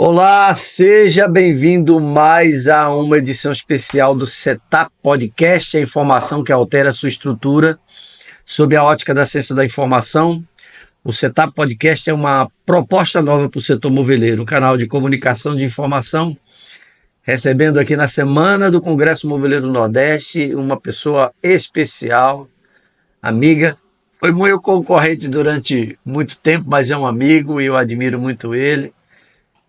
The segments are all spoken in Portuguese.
Olá, seja bem-vindo mais a uma edição especial do Setup Podcast, a informação que altera a sua estrutura sob a ótica da ciência da informação. O Setup Podcast é uma proposta nova para o setor moveleiro, um canal de comunicação de informação, recebendo aqui na semana do Congresso Moveleiro Nordeste uma pessoa especial, amiga. Foi meu concorrente durante muito tempo, mas é um amigo e eu admiro muito ele.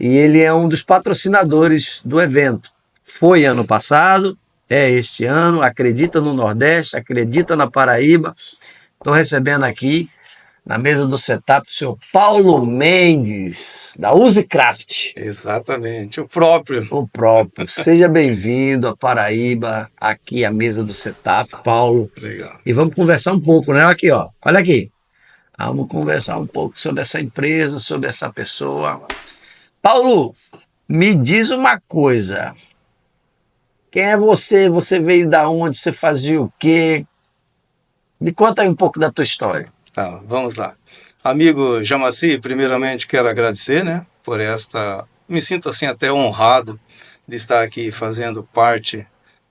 E ele é um dos patrocinadores do evento. Foi ano passado, é este ano, acredita no Nordeste, acredita na Paraíba. Estou recebendo aqui, na mesa do setup, o senhor Paulo Mendes, da UziCraft. Exatamente, o próprio. O próprio. Seja bem-vindo à Paraíba, aqui à mesa do setup, Paulo. Legal. E vamos conversar um pouco, né? Aqui, ó. Olha aqui. Vamos conversar um pouco sobre essa empresa, sobre essa pessoa. Paulo, me diz uma coisa. Quem é você? Você veio da onde? Você fazia o quê? Me conta aí um pouco da tua história. Tá, vamos lá. Amigo Jamaci, primeiramente quero agradecer, né, por esta... Me sinto assim até honrado de estar aqui fazendo parte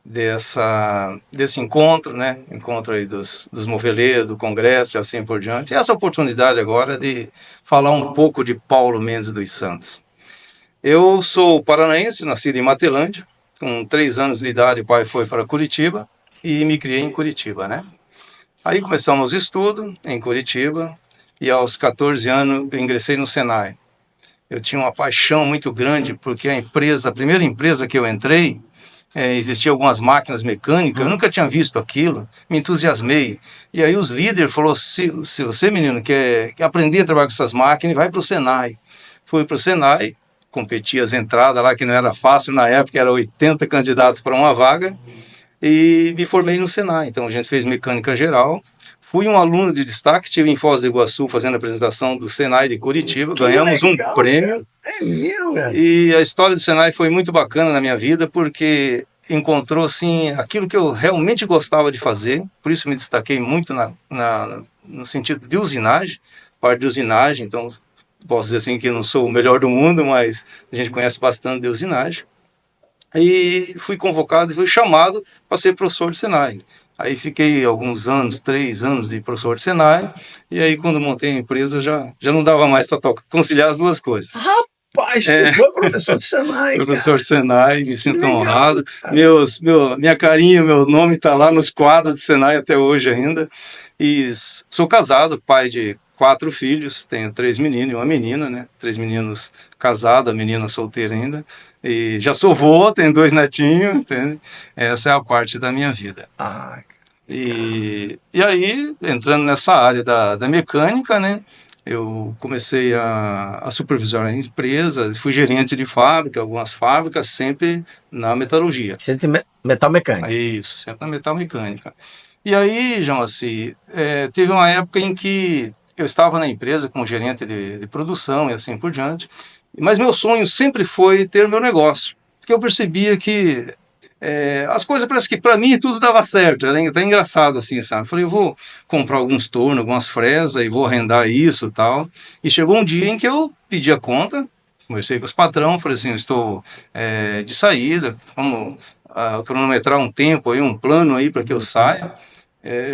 desse encontro, né, encontro aí dos moveleiros, do congresso e assim por diante. E essa oportunidade agora de falar um pouco de Paulo Mendes dos Santos. Eu sou paranaense, nascido em Matelândia. Com 3 anos de idade, o pai foi para Curitiba e me criei em Curitiba, né? Aí começamos o estudo em Curitiba e aos 14 anos eu ingressei no Senai. Eu tinha uma paixão muito grande porque a primeira empresa que eu entrei, existiam algumas máquinas mecânicas, eu nunca tinha visto aquilo, me entusiasmei. E aí os líderes falaram, se você, menino, quer aprender a trabalhar com essas máquinas, vai para o Senai. Fui para o Senai, competi as entradas lá, que não era fácil na época, era 80 candidatos para uma vaga, e me formei no Senai. Então a gente fez mecânica geral, fui um aluno de destaque, estive em Foz do Iguaçu fazendo a apresentação do Senai de Curitiba, ganhamos legal, um prêmio. Cara. É mesmo, cara. E a história do Senai foi muito bacana na minha vida, porque encontrou assim, aquilo que eu realmente gostava de fazer, por isso me destaquei muito no sentido de usinagem, parte de usinagem, então posso dizer assim que não sou o melhor do mundo, mas a gente conhece bastante de usinagem. E fui convocado e fui chamado para ser professor de Senai. Aí fiquei alguns anos, 3 anos de professor de Senai, e aí quando montei a empresa já não dava mais para conciliar as duas coisas. Rapaz, tu foi professor de Senai, cara. Professor de Senai, me sinto honrado. Minha carinha, meu nome está lá nos quadros de Senai até hoje ainda. E sou casado, pai de 4 filhos, tenho 3 meninos e uma menina, né? 3 meninos casados, a menina solteira ainda. E já sou vô, tenho 2 netinhos, entende? Essa é a parte da minha vida. E aí, entrando nessa área da mecânica, né? Eu comecei a supervisionar empresas, fui gerente de fábrica, algumas fábricas, sempre na metalurgia. Sempre metal mecânica. Isso, sempre na metal mecânica. E aí, João, assim, teve uma época em que eu estava na empresa como gerente de produção e assim por diante, mas meu sonho sempre foi ter meu negócio, porque eu percebia que as coisas parece que para mim tudo dava certo, era até engraçado assim, sabe? Falei, eu vou comprar alguns tornos, algumas fresas e vou arrendar isso e tal. E chegou um dia em que eu pedi a conta, conversei com os patrões, falei assim, eu estou de saída, vamos cronometrar um tempo aí, um plano aí para que eu saia.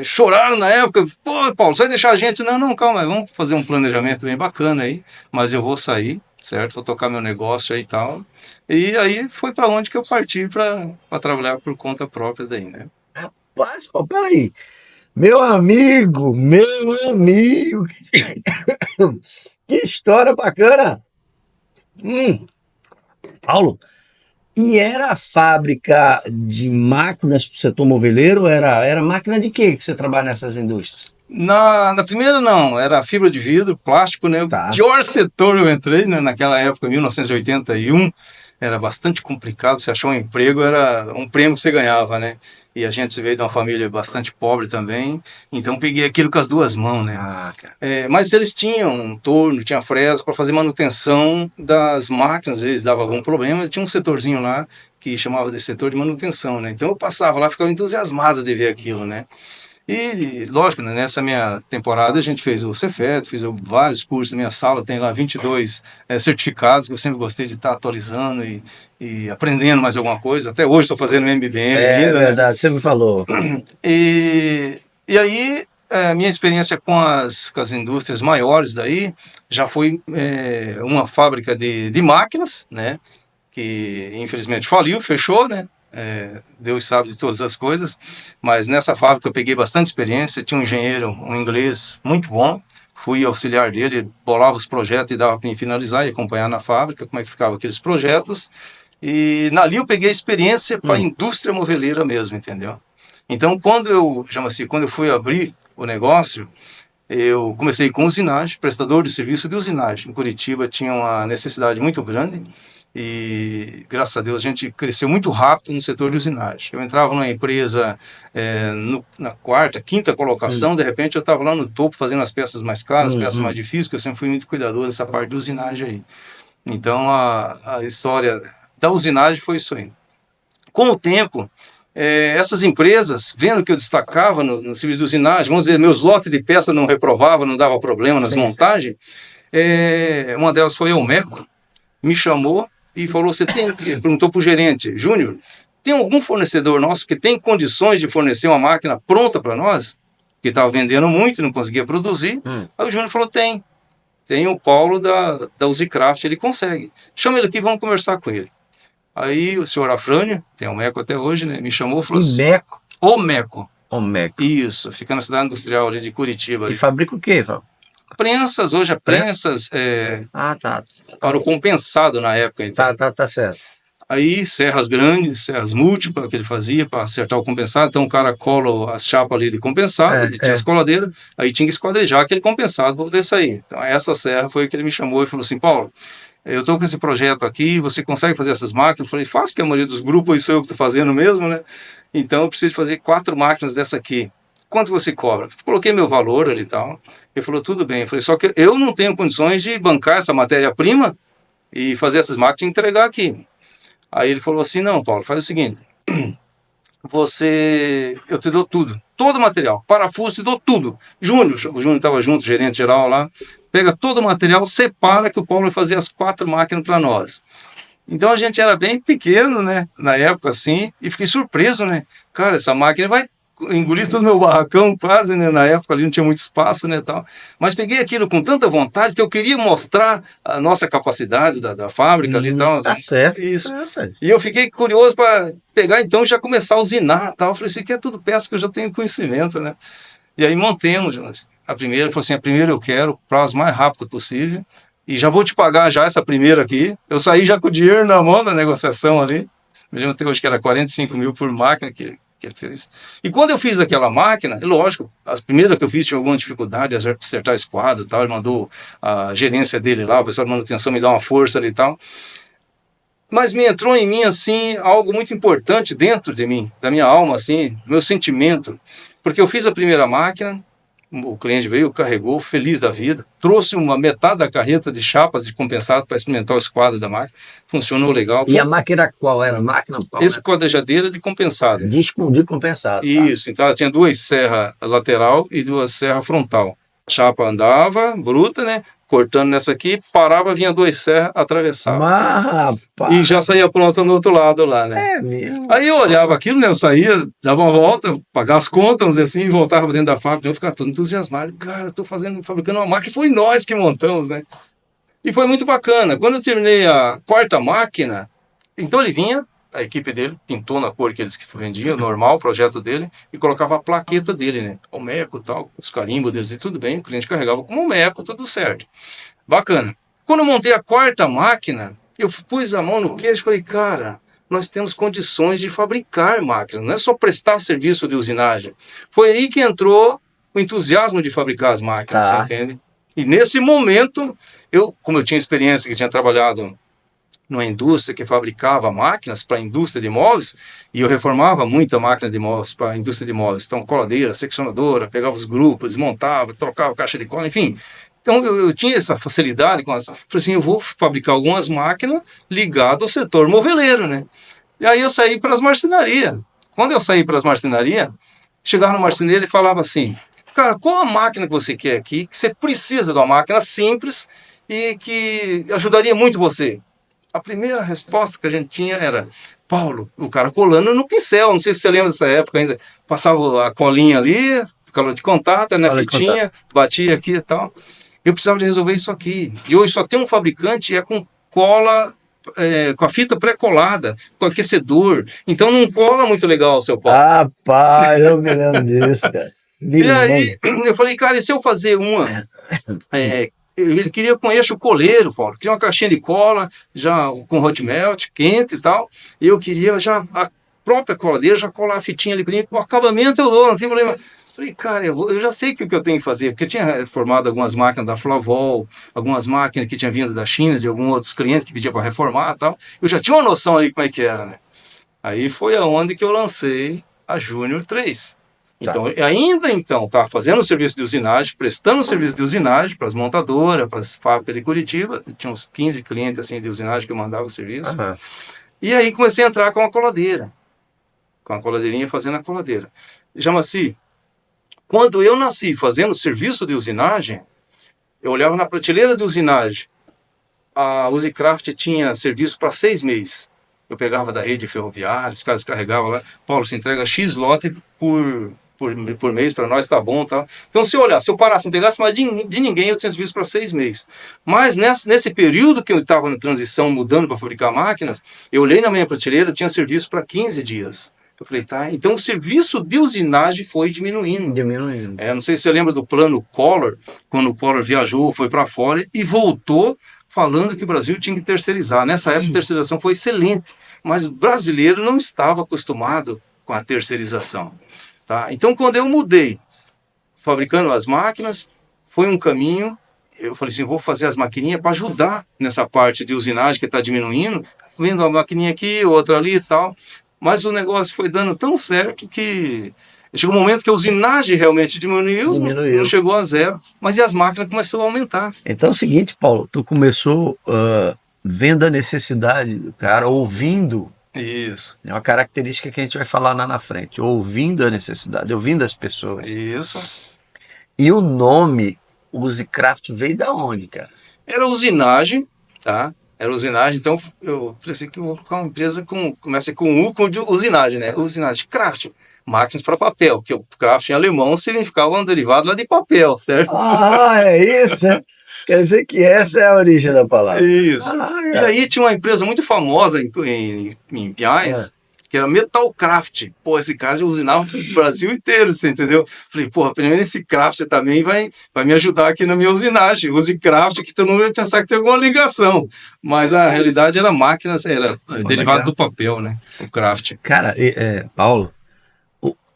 Choraram na época, pô, Paulo, você vai deixar a gente? Não, calma, vamos fazer um planejamento bem bacana aí, mas eu vou sair, certo? Vou tocar meu negócio aí e tal. E aí foi para onde que eu parti para trabalhar por conta própria daí, né? Rapaz, pô, peraí. Meu amigo. Que história bacana. Paulo, e era a fábrica de máquinas para o setor moveleiro? Era máquina de quê que você trabalha nessas indústrias? Na primeira não, era fibra de vidro, plástico, né? Tá. O pior setor eu entrei, né? Naquela época, 1981, era bastante complicado, você achar um emprego era um prêmio que você ganhava, né? E a gente veio de uma família bastante pobre também, então peguei aquilo com as 2 mãos, né? Mas eles tinham um torno, tinha fresa para fazer manutenção das máquinas, às vezes dava algum problema, tinha um setorzinho lá que chamava de setor de manutenção, né? Então eu passava lá, ficava entusiasmado de ver aquilo, né? E, lógico, né, nessa minha temporada a gente fez o Cefet, fiz vários cursos, na minha sala tem lá 22 certificados, que eu sempre gostei de estar atualizando e aprendendo mais alguma coisa. Até hoje estou fazendo MBM É ainda, né? verdade, você me falou. E aí, minha experiência com as indústrias maiores daí já foi uma fábrica de máquinas, né? Que infelizmente faliu, fechou, né? Deus sabe de todas as coisas, mas nessa fábrica eu peguei bastante experiência, tinha um engenheiro, um inglês muito bom, fui auxiliar dele, bolava os projetos e dava para mim finalizar e acompanhar na fábrica como é que ficavam aqueles projetos, e ali eu peguei experiência para a indústria moveleira mesmo, entendeu? Então quando eu fui abrir o negócio, eu comecei com usinagem, prestador de serviço de usinagem. Em Curitiba tinha uma necessidade muito grande e, graças a Deus, a gente cresceu muito rápido no setor de usinagem. Eu entrava numa empresa na quarta, quinta colocação, de repente eu estava lá no topo fazendo as peças mais caras, as peças mais difíceis, que eu sempre fui muito cuidadoso nessa parte de usinagem aí. Então, a história da usinagem foi isso aí. Com o tempo, essas empresas, vendo que eu destacava no serviço de usinagem, vamos dizer, meus lotes de peça não reprovava, não dava problema nas montagens, uma delas foi a Elmeco, me chamou e falou, perguntou para o gerente, Júnior, tem algum fornecedor nosso que tem condições de fornecer uma máquina pronta para nós? Que estava vendendo muito, não conseguia produzir. Aí o Júnior falou, tem o Paulo da Uzicraft, ele consegue. Chama ele aqui, vamos conversar com ele. Aí o senhor Afrânio, tem o Meco até hoje, né? Me chamou e falou assim... Meco? O Meco. O Meco. Isso, fica na cidade industrial ali de Curitiba. E fabrica o quê, Fábio? Prensas, hoje é prensas para o compensado na época. Então. Tá certo. Aí serras grandes, serras múltiplas que ele fazia para acertar o compensado. Então o cara cola as chapas ali de compensado, ele tinha as coladeiras, aí tinha que esquadrejar aquele compensado para poder sair. Então essa serra foi que ele me chamou e falou assim, Paulo, eu estou com esse projeto aqui, você consegue fazer essas máquinas? Eu falei, faço, porque a maioria dos grupos sou eu que estou fazendo mesmo, né? Então eu preciso fazer 4 máquinas dessa aqui. Quanto você cobra? Coloquei meu valor ali e tal. Ele falou, tudo bem. Eu falei, só que eu não tenho condições de bancar essa matéria-prima e fazer essas máquinas e entregar aqui. Aí ele falou assim, não, Paulo, faz o seguinte, eu te dou tudo, todo o material, parafuso, te dou tudo. O Júnior estava junto, o gerente geral lá, pega todo o material, separa que o Paulo vai fazer as 4 máquinas para nós. Então a gente era bem pequeno, né, na época assim, e fiquei surpreso, né, cara, essa máquina vai engolir todo o meu barracão quase, né, na época ali não tinha muito espaço, né, tal. Mas peguei aquilo com tanta vontade que eu queria mostrar a nossa capacidade da fábrica ali e tal. Tá certo. Isso. E eu fiquei curioso para pegar então e já começar a usinar tal. Eu falei, isso aqui é tudo peça que eu já tenho conhecimento, né. E aí montemos, a primeira, falou assim, a primeira eu quero, o prazo mais rápido possível, e já vou te pagar já essa primeira aqui. Eu saí já com o dinheiro na mão da negociação ali, me lembro até hoje que era 45 mil por máquina que ele fez. E quando eu fiz aquela máquina, lógico, as primeiras que eu fiz tinha alguma dificuldade de acertar esse quadro e tal, ele mandou a gerência dele lá, o pessoal de manutenção me dar uma força ali e tal. Mas me entrou em mim, assim, algo muito importante dentro de mim, da minha alma, assim, do meu sentimento. Porque eu fiz a primeira máquina, o cliente veio, carregou, feliz da vida, trouxe uma metade da carreta de chapas de compensado para experimentar o esquadro da máquina, funcionou legal. E a máquina qual era? A máquina qual? Esquadrejadeira de compensado. De compensado. Tá? Isso, então ela tinha 2 serras lateral e 2 serras frontal. A chapa andava, bruta, né? Cortando nessa aqui, parava, vinha 2 serras, atravessava. E já saía pronta no outro lado lá, né? É mesmo. Aí eu olhava aquilo, né? Eu saía, dava uma volta, pagava as contas, vamos dizer assim, e voltava dentro da fábrica. Eu ficava todo entusiasmado. Cara, eu tô fabricando uma máquina, foi nós que montamos, né? E foi muito bacana. Quando eu terminei a 4ª máquina, então ele vinha, a equipe dele pintou na cor que eles vendiam, normal, o projeto dele, e colocava a plaqueta dele, né? O Meco e tal, os carimbos deles e tudo bem, o cliente carregava como o Meco, tudo certo. Bacana. Quando eu montei a 4ª máquina, eu pus a mão no queixo e falei, cara, nós temos condições de fabricar máquinas, não é só prestar serviço de usinagem. Foi aí que entrou o entusiasmo de fabricar as máquinas, você entende? E nesse momento, como eu tinha experiência, que tinha trabalhado numa indústria que fabricava máquinas para a indústria de móveis, e eu reformava muita máquina de móveis para a indústria de móveis. Então, coladeira, seccionadora, pegava os grupos, desmontava, trocava caixa de cola, enfim. Então, eu tinha essa facilidade com essa. Falei assim, eu vou fabricar algumas máquinas ligadas ao setor moveleiro, né? E aí eu saí para as marcenarias. Quando eu saí para as marcenarias, chegava no marceneiro e falava assim, cara, qual a máquina que você quer aqui, que você precisa de uma máquina simples e que ajudaria muito você? A primeira resposta que a gente tinha era, Paulo, o cara colando no pincel, não sei se você lembra dessa época ainda, passava a colinha ali, cola de contato, na fitinha, batia aqui e tal. Eu precisava de resolver isso aqui. E hoje só tem um fabricante e é com cola, com a fita pré-colada, com aquecedor. Então não cola muito legal, seu Paulo. Rapaz, eu me lembro disso, cara. E aí eu falei, cara, e se eu fazer uma... ele queria com eixo coleiro, Paulo. Queria uma caixinha de cola, já com hot melt, quente e tal. E eu queria já a própria coladeira, já colar a fitinha ali. O acabamento eu dou, não tem problema. Falei, cara, eu já sei o que eu tenho que fazer, porque eu tinha formado algumas máquinas da Flavol, algumas máquinas que tinham vindo da China, de alguns outros clientes que pediam para reformar e tal. Eu já tinha uma noção ali como é que era, né? Aí foi aonde que eu lancei a Júnior 3. Então, ainda então, tá fazendo o serviço de usinagem, prestando o serviço de usinagem para as montadoras, para as fábricas de Curitiba. Tinha uns 15 clientes assim de usinagem que eu mandava o serviço. Uhum. E aí comecei a entrar com a coladeira. Com a coladeirinha fazendo a coladeira. Chama-se... Quando eu nasci fazendo serviço de usinagem, eu olhava na prateleira de usinagem. A Usicraft tinha serviço para 6 meses. Eu pegava da rede ferroviária, os caras carregavam lá. Paulo, se entrega X lote por mês, para nós tá bom, tá? Então, se eu olhar, se eu parasse, não pegasse mais de ninguém, eu tinha serviço para 6 meses. Mas nesse período que eu estava na transição, mudando para fabricar máquinas, eu olhei na minha prateleira, tinha serviço para 15 dias. Eu falei, tá, então o serviço de usinagem foi diminuindo. Não sei se você lembra do plano Collor, quando o Collor viajou, foi para fora e voltou falando que o Brasil tinha que terceirizar. Nessa época a terceirização foi excelente, mas o brasileiro não estava acostumado com a terceirização. Tá? Então quando eu mudei, fabricando as máquinas, foi um caminho, eu falei assim, vou fazer as maquininhas para ajudar nessa parte de usinagem que está diminuindo, vendo uma maquininha aqui, outra ali e tal. Mas o negócio foi dando tão certo que chegou um momento que a usinagem realmente diminuiu. Não chegou a zero, mas e as máquinas começaram a aumentar. Então é o seguinte, Paulo, tu começou vendo a necessidade do cara, ouvindo. Isso. É uma característica que a gente vai falar lá na frente, ouvindo a necessidade, ouvindo as pessoas. Isso. E o nome Usicraft veio da onde, cara? Era usinagem, tá? Era usinagem, então eu falei assim que eu vou colocar uma empresa começa com U, com usinagem, né? Usinagem, Kraft, máquinas para papel, que o Kraft em alemão significava um derivado lá de papel, certo? Ah, é isso, né? Quer dizer que essa é a origem da palavra. Isso. E aí tinha uma empresa muito famosa em Pinhais, que era Metalcraft. Pô, esse cara já usinava o Brasil inteiro, você entendeu? Falei, pô, primeiro esse Craft também vai me ajudar aqui na minha usinagem. Use Craft, que todo mundo vai pensar que tem alguma ligação. Mas a realidade era máquinas, era derivado do papel, né? O Craft. Cara, Paulo,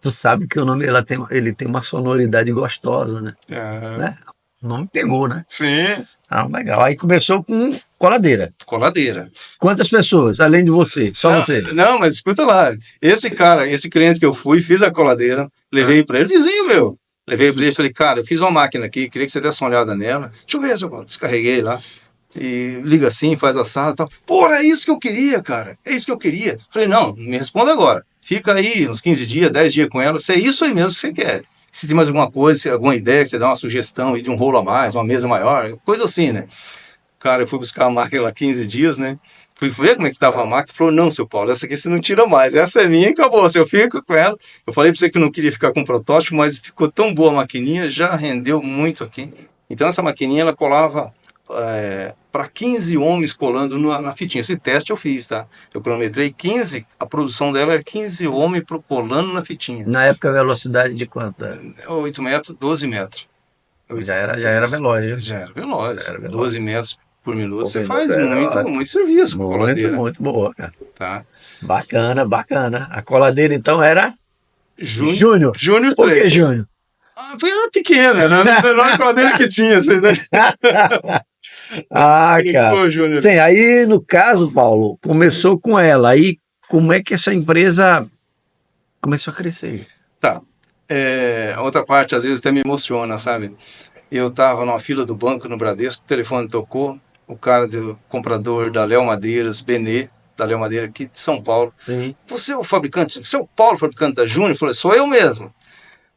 tu sabe que o nome ele tem uma sonoridade gostosa, né? Né? O nome pegou, né? Sim. Ah, legal. Aí começou com coladeira. Coladeira. Quantas pessoas, além de você? Só você? Não, mas escuta lá. Esse cliente que eu fui, fiz a coladeira, levei para ele, vizinho meu. Levei para ele e falei, cara, eu fiz uma máquina aqui, queria que você desse uma olhada nela. Deixa eu ver, seu Paulo. Descarreguei lá. E liga assim, faz assado e tal. Pô, é isso que eu queria, cara. É isso que eu queria. Falei, não, me responda agora. Fica aí uns 15 dias, 10 dias com ela, se é isso aí mesmo que você quer. Se tem mais alguma coisa, alguma ideia, que você dá uma sugestão de um rolo a mais, uma mesa maior, coisa assim, né? Cara, eu fui buscar a máquina lá 15 dias, né? Fui ver como é que tava a máquina. Falou, não, seu Paulo, essa aqui você não tira mais. Essa é minha e acabou. Se eu fico com ela. Eu falei para você que eu não queria ficar com protótipo, mas ficou tão boa a maquininha, já rendeu muito aqui. Então essa maquininha, ela colava para 15 homens colando na fitinha. Esse teste eu fiz, tá? Eu cronometrei 15, a produção dela era 15 homens colando na fitinha. Na época, a velocidade de quanto? 8 metros, 12 metros. Já era veloz. Já era veloz. 12 metros por minuto. Você faz muito serviço com muito, coladeira. Muito boa, cara. Tá. Bacana. A coladeira, então, era Júnior. Júnior 3. Por que Júnior? Era pequena, era a menor coladeira que tinha. Assim, né? Cara. Pô, sim, aí, no caso, Paulo, começou com ela. Aí, como é que essa empresa começou a crescer? Tá. A outra parte, às vezes, até me emociona, sabe? Eu estava numa fila do banco no Bradesco, o telefone tocou, o cara do comprador da Léo Madeiras, Benê, da Léo Madeira aqui de São Paulo. Sim. Você é o fabricante, você é o Paulo, fabricante da Júnior? Eu falei, sou eu mesmo.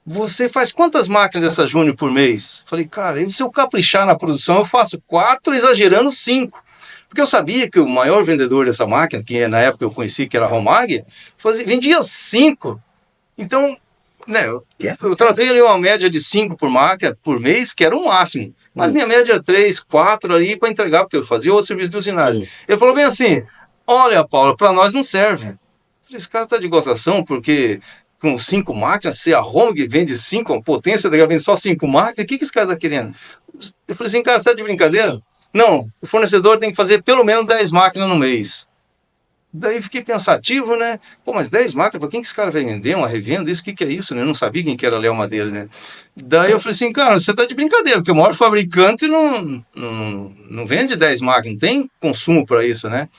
você faz quantas máquinas dessa Júnior por mês? Falei, cara, e se eu caprichar na produção, eu faço 4, exagerando 5. Porque eu sabia que o maior vendedor dessa máquina, que na época eu conheci, que era a Romag, vendia 5. Então, né, eu tratei ali uma média de 5 por máquina por mês, que era o máximo. Mas minha média era 3, 4 ali para entregar, porque eu fazia outro serviço de usinagem. Ele falou bem assim: olha, Paulo, para nós não serve. Esse cara tá de gozação, porque com 5 máquinas, se a Romag vende 5, a potência dela vende só 5 máquinas, o que esse cara tá querendo? Eu falei assim, cara, você tá de brincadeira? Não, o fornecedor tem que fazer pelo menos 10 máquinas no mês. Daí fiquei pensativo, né? Pô, mas 10 máquinas, para quem que esse cara vai vender uma revenda? Isso, o que é isso, né? Eu não sabia quem que era Léo Madeira, né? Daí eu falei assim, cara, você tá de brincadeira, porque o maior fabricante não vende 10 máquinas, não tem consumo para isso, né?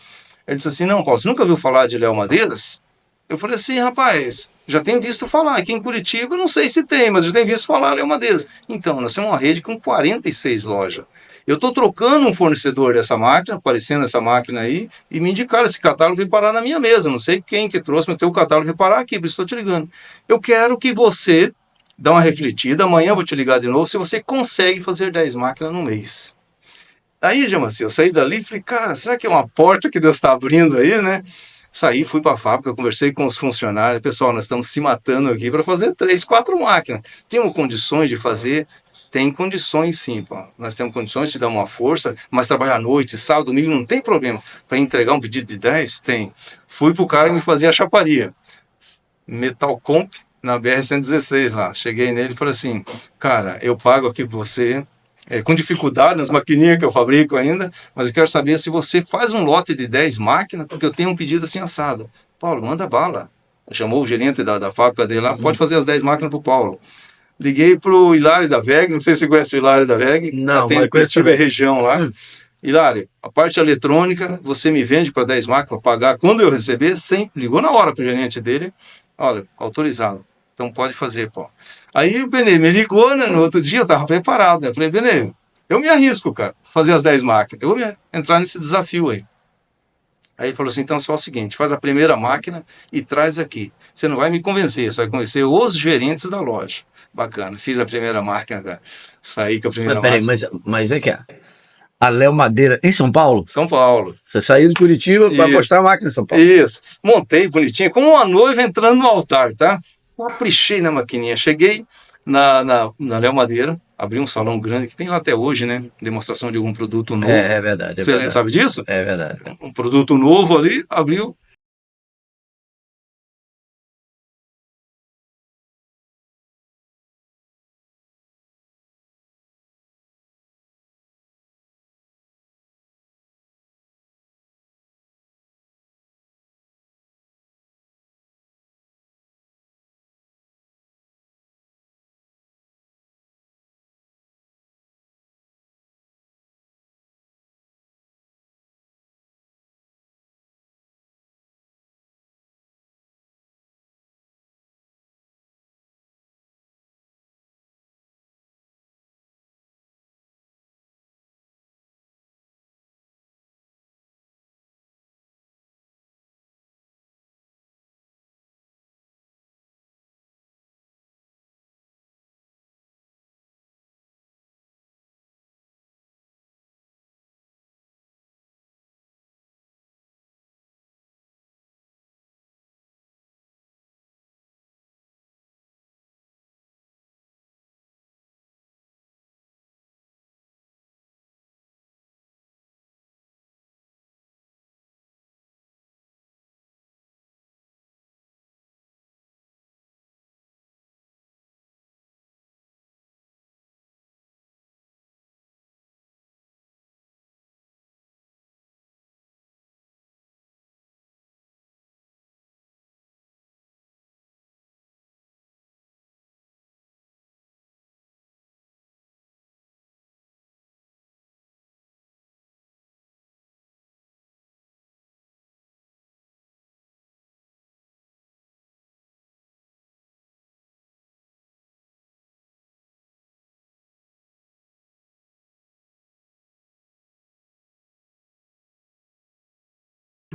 Ele disse assim, não, Paulo, você nunca ouviu falar de Léo Madeiras? Eu falei assim, rapaz, já tenho visto falar. Aqui em Curitiba, não sei se tem, mas eu tenho visto falar Léo Madeiras. Então, nós temos uma rede com 46 lojas. Eu estou trocando um fornecedor dessa máquina, aparecendo essa máquina aí, e me indicaram, esse catálogo veio parar na minha mesa. Não sei quem que trouxe, mas o teu catálogo veio parar aqui, por isso estou te ligando. Eu quero que você dê uma refletida, amanhã eu vou te ligar de novo, se você consegue fazer 10 máquinas no mês. Aí, Jamanci, eu saí dali e falei, cara, será que é uma porta que Deus está abrindo aí, né? Saí, fui para a fábrica, conversei com os funcionários. Pessoal, nós estamos se matando aqui para fazer 3, 4 máquinas. Temos condições de fazer? Tem condições sim, pô. Nós temos condições de dar uma força, mas trabalhar à noite, sábado, domingo, não tem problema. Para entregar um pedido de 10, tem. Fui para o cara que me fazia a chaparia. Metalcomp, na BR-116 lá. Cheguei nele e falei assim, cara, eu pago aqui para você, com dificuldade nas maquininhas que eu fabrico ainda, mas eu quero saber se você faz um lote de 10 máquinas, porque eu tenho um pedido assim assado. Paulo, manda bala. Chamou o gerente da fábrica dele lá, pode fazer as 10 máquinas para o Paulo. Liguei para o Hilário da VEG, não sei se você conhece o Hilário da VEG, Não, atende mas conheço Curitiba e também. região lá. Hilário, a parte eletrônica, você me vende para 10 máquinas para pagar quando eu receber? Sem. Ligou na hora para o gerente dele. Olha, autorizado. Então pode fazer, pô. Aí o Benê me ligou, né? No outro dia eu estava preparado. Né? Eu falei, Benê, eu me arrisco, cara, fazer as 10 máquinas. Eu vou entrar nesse desafio aí. Aí ele falou assim: então você faz o seguinte, faz a primeira máquina e traz aqui. Você não vai me convencer, você vai conhecer os gerentes da loja. Bacana, fiz a primeira máquina, cara. Saí com a Mas primeira peraí, máquina. mas vem cá. A Léo Madeira, em São Paulo? São Paulo. Você saiu de Curitiba para Isso. postar a máquina em São Paulo. Isso. Montei bonitinho, como uma noiva entrando no altar, tá? Caprichei na maquininha. Cheguei na Léo Madeira, abri um salão grande que tem lá até hoje, né? Demonstração de algum produto novo. É verdade, é Você verdade. sabe disso? É verdade. Um produto novo ali, abriu.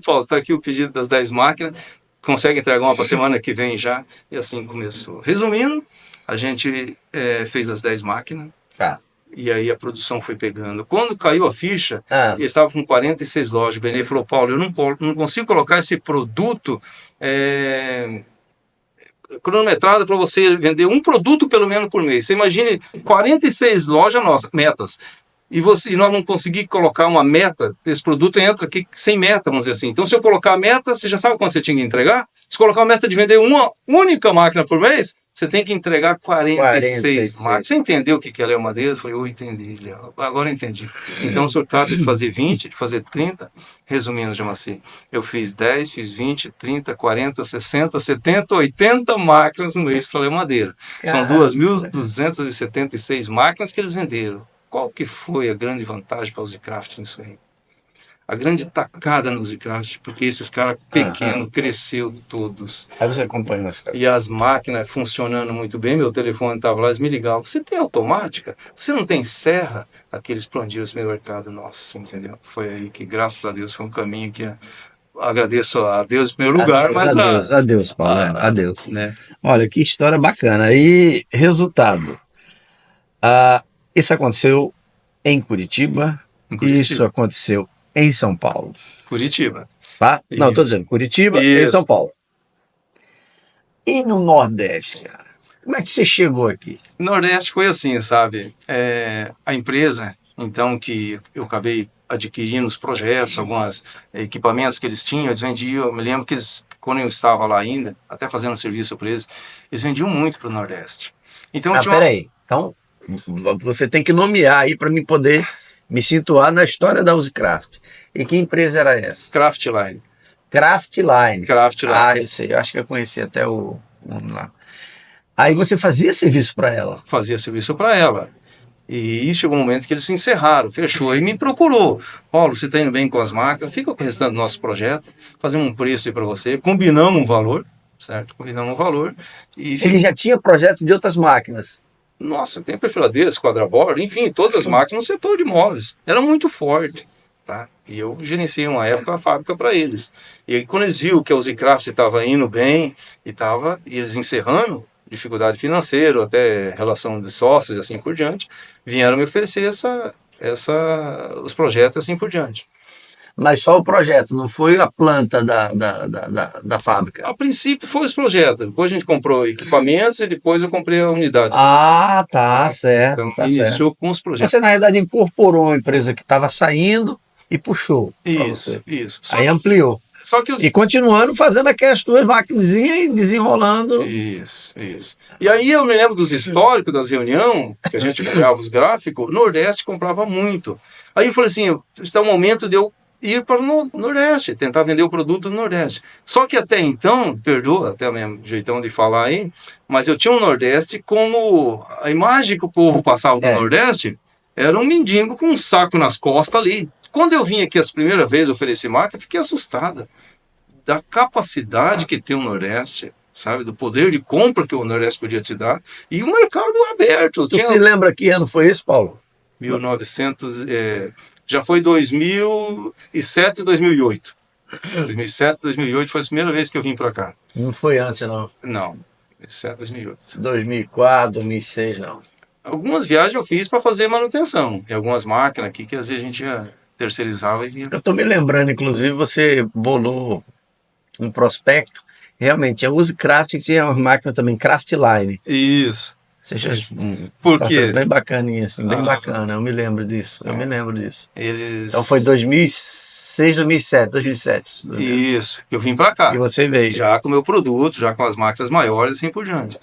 Paulo, tá aqui o pedido das 10 máquinas. Consegue entregar uma para semana que vem já. E assim começou. Resumindo, a gente fez as 10 máquinas. Tá. E aí a produção foi pegando. Quando caiu a ficha, ele Ah, estava com 46 lojas. O Benê falou, Paulo, eu não consigo colocar esse produto cronometrado para você vender um produto pelo menos por mês. Você imagine 46 lojas nossas, metas. E nós não conseguimos colocar uma meta, esse produto entra aqui sem meta, vamos dizer assim. Então, se eu colocar a meta, você já sabe quando você tinha que entregar? Se colocar a meta de vender uma única máquina por mês, você tem que entregar 46 máquinas. 46. Você entendeu o que é Léo Madeira? Eu falei, eu entendi, Léo. Agora eu entendi. Então, o senhor trata de fazer 20, de fazer 30. Resumindo, Jamaci, eu fiz 10, fiz 20, 30, 40, 60, 70, 80 máquinas no mês para Léo Madeira. São Cara, 2.276 máquinas que eles venderam. Qual que foi a grande vantagem para o Zcraft nisso aí? A grande tacada no Zcraft, porque esses caras pequenos cresceu todos. Aí você acompanhou esse cara. E as máquinas funcionando muito bem, meu telefone estava lá, eles me ligavam. Você tem automática? Você não tem serra? Aqueles expandiram esse meu mercado, nossa, entendeu? Foi aí que, graças a Deus, foi um caminho que agradeço a Deus em primeiro lugar, mas Adeus, Paulo. Adeus. né? Olha, que história bacana. E resultado. Isso aconteceu em Curitiba, Em Curitiba. isso aconteceu em São Paulo. Curitiba. Tá? Não, estou Isso. dizendo Curitiba e Isso. São Paulo. E no Nordeste, cara? Como é que você chegou aqui? Nordeste foi assim, sabe? A empresa, então, que eu acabei adquirindo os projetos, alguns equipamentos que eles tinham, eles vendiam. Eu me lembro que quando eu estava lá ainda, até fazendo serviço para eles vendiam muito para o Nordeste. Então, Peraí. Então, você tem que nomear aí para mim poder me situar na história da Uzcraft. E que empresa era essa? Craftline. Craftline. Craftline. Ah, eu sei. Eu acho que eu conheci até o nome lá. Aí você fazia serviço para ela? Fazia serviço para ela. E chegou um momento que eles se encerraram, fechou e me procurou. Paulo, você está indo bem com as máquinas, fica com o restante do nosso projeto, fazemos um preço aí para você, combinamos um valor, certo? Combinamos um valor. Ele já tinha projeto de outras máquinas. Nossa, tem perfiladeiras, quadrabord, enfim, todas as máquinas no setor de móveis. Era muito forte. Tá? E eu gerenciei uma época a fábrica para eles. E aí, quando eles viram que a Uzcraft estava indo bem e eles encerrando, dificuldade financeira, até relação de sócios e assim por diante, vieram me oferecer os projetos assim por diante. Mas só o projeto, não foi a planta da fábrica. A princípio foi os projetos, depois a gente comprou equipamentos e depois eu comprei a unidade. Ah, tá certo, Então, tá iniciou certo. com os projetos. Você, na verdade, incorporou uma empresa que estava saindo e puxou para você. Isso. Aí ampliou. Só que E continuando fazendo aquelas tuas maquinazinhas e desenrolando. Isso. E aí eu me lembro dos históricos das reuniões, que a gente comprava os gráficos, o Nordeste comprava muito. Aí eu falei assim, está o momento de eu ir para o Nordeste, tentar vender o produto no Nordeste. Só que até então, perdoa até o meu jeitão de falar aí, mas eu tinha o Nordeste como a imagem que o povo passava do Nordeste era um mendigo com um saco nas costas ali. Quando eu vim aqui as primeiras vezes oferecer marca, eu fiquei assustada da capacidade que tem o Nordeste, sabe? Do poder de compra que o Nordeste podia te dar e o mercado aberto. Tu se lembra que ano foi esse, Paulo? 1900, já foi 2007 e 2008. 2007, 2008 foi a primeira vez que eu vim para cá. Não foi antes, não. Não, 2007, 2008. 2004, 2006, não. Algumas viagens eu fiz para fazer manutenção. E algumas máquinas aqui que às vezes a gente já terceirizava e vinha. Eu estou me lembrando, inclusive, você bolou um prospecto. Realmente, a Uzcraft tinha uma máquina também, Craftline. Isso. Seja Por quê? bem bacaninha, assim, bem bacana. Eu me lembro disso. Então foi 2006, 2007. Isso. Eu vim para cá. E você veio. Já com o meu produto, já com as máquinas maiores e assim por diante.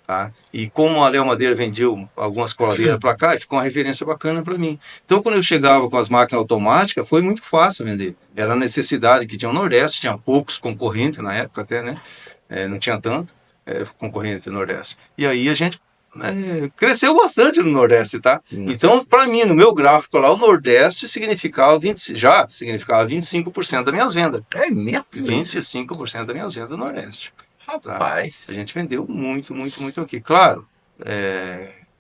Tá? E como a Léo Madeira vendeu algumas coladeiras para cá, ficou uma referência bacana para mim. Então, quando eu chegava com as máquinas automáticas, foi muito fácil vender. Era a necessidade que tinha o Nordeste, tinha poucos concorrentes na época até, né? Não tinha tanto concorrente no Nordeste. E aí a gente cresceu bastante no Nordeste, tá? Então, para mim, no meu gráfico lá, o Nordeste significava 25% das minhas vendas. É mesmo? 25% das minhas vendas do Nordeste. Rapaz. A gente vendeu muito aqui. Claro,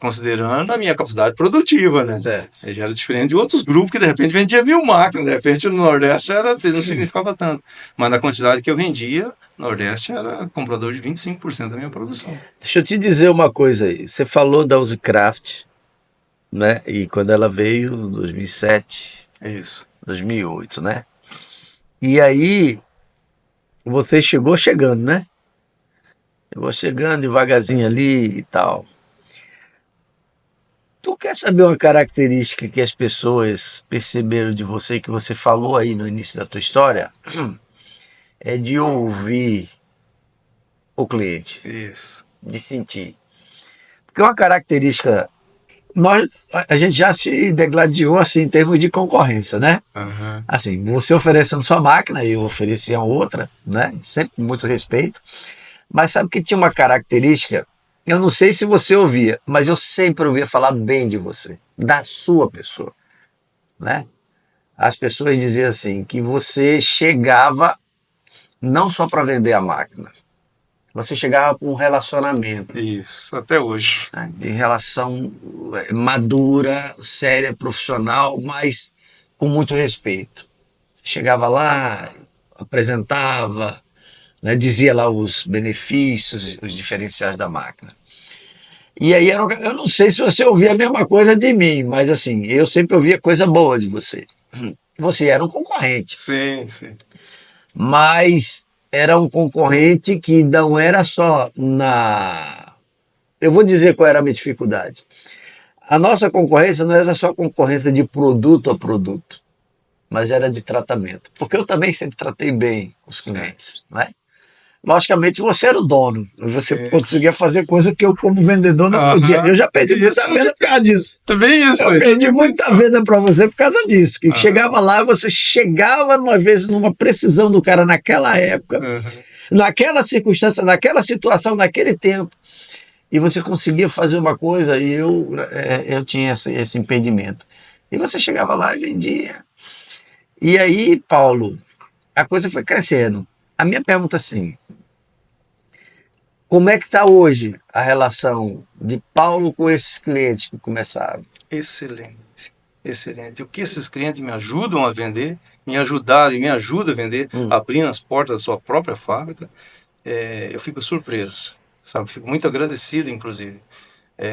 considerando a minha capacidade produtiva, né? Certo. Eu já era diferente de outros grupos que de repente vendia 1.000 máquinas, de repente no Nordeste não significava tanto. Mas na quantidade que eu vendia, no Nordeste era comprador de 25% da minha produção. Deixa eu te dizer uma coisa aí. Você falou da Usicraft, né? E quando ela veio, em 2007, É isso. 2008, né? E aí, você chegou chegando, né? Chegou chegando devagarzinho ali e tal. Tu quer saber uma característica que as pessoas perceberam de você, que você falou aí no início da tua história? É de ouvir o cliente, Isso. de sentir. Porque uma característica, a gente já se degladiou assim em termos de concorrência, né? Uhum. Assim, você oferecendo sua máquina, eu oferecia outra, né? Sempre com muito respeito. Mas sabe que tinha uma característica, eu não sei se você ouvia, mas eu sempre ouvia falar bem de você, da sua pessoa, né? As pessoas diziam assim, que você chegava não só para vender a máquina, você chegava com um relacionamento, Isso, até hoje. né? De relação madura, séria, profissional, mas com muito respeito. Você chegava lá, apresentava, né, dizia lá os benefícios, os diferenciais da máquina. E aí eu não sei se você ouvia a mesma coisa de mim, mas assim, eu sempre ouvia coisa boa de você. Você era um concorrente, Sim, sim. mas era um concorrente que não era só na... Eu vou dizer qual era a minha dificuldade. A nossa concorrência não era só concorrência de produto a produto, mas era de tratamento. Porque eu também sempre tratei bem os clientes, né? Logicamente você era o dono, você conseguia fazer coisa que eu como vendedor não podia. Eu já perdi muita venda por causa disso. Também isso. Eu perdi muita venda para você por causa disso. Que chegava lá, você chegava uma vez numa precisão do cara naquela época, naquela circunstância, naquela situação, naquele tempo, e você conseguia fazer uma coisa e eu tinha esse impedimento. E você chegava lá e vendia. E aí, Paulo, a coisa foi crescendo. A minha pergunta é assim, como é que está hoje a relação de Paulo com esses clientes que começaram? Excelente, excelente. O que esses clientes me ajudam a vender, me ajudaram e me ajudam a vender, abrindo as portas da sua própria fábrica, eu fico surpreso, sabe? Fico muito agradecido, inclusive.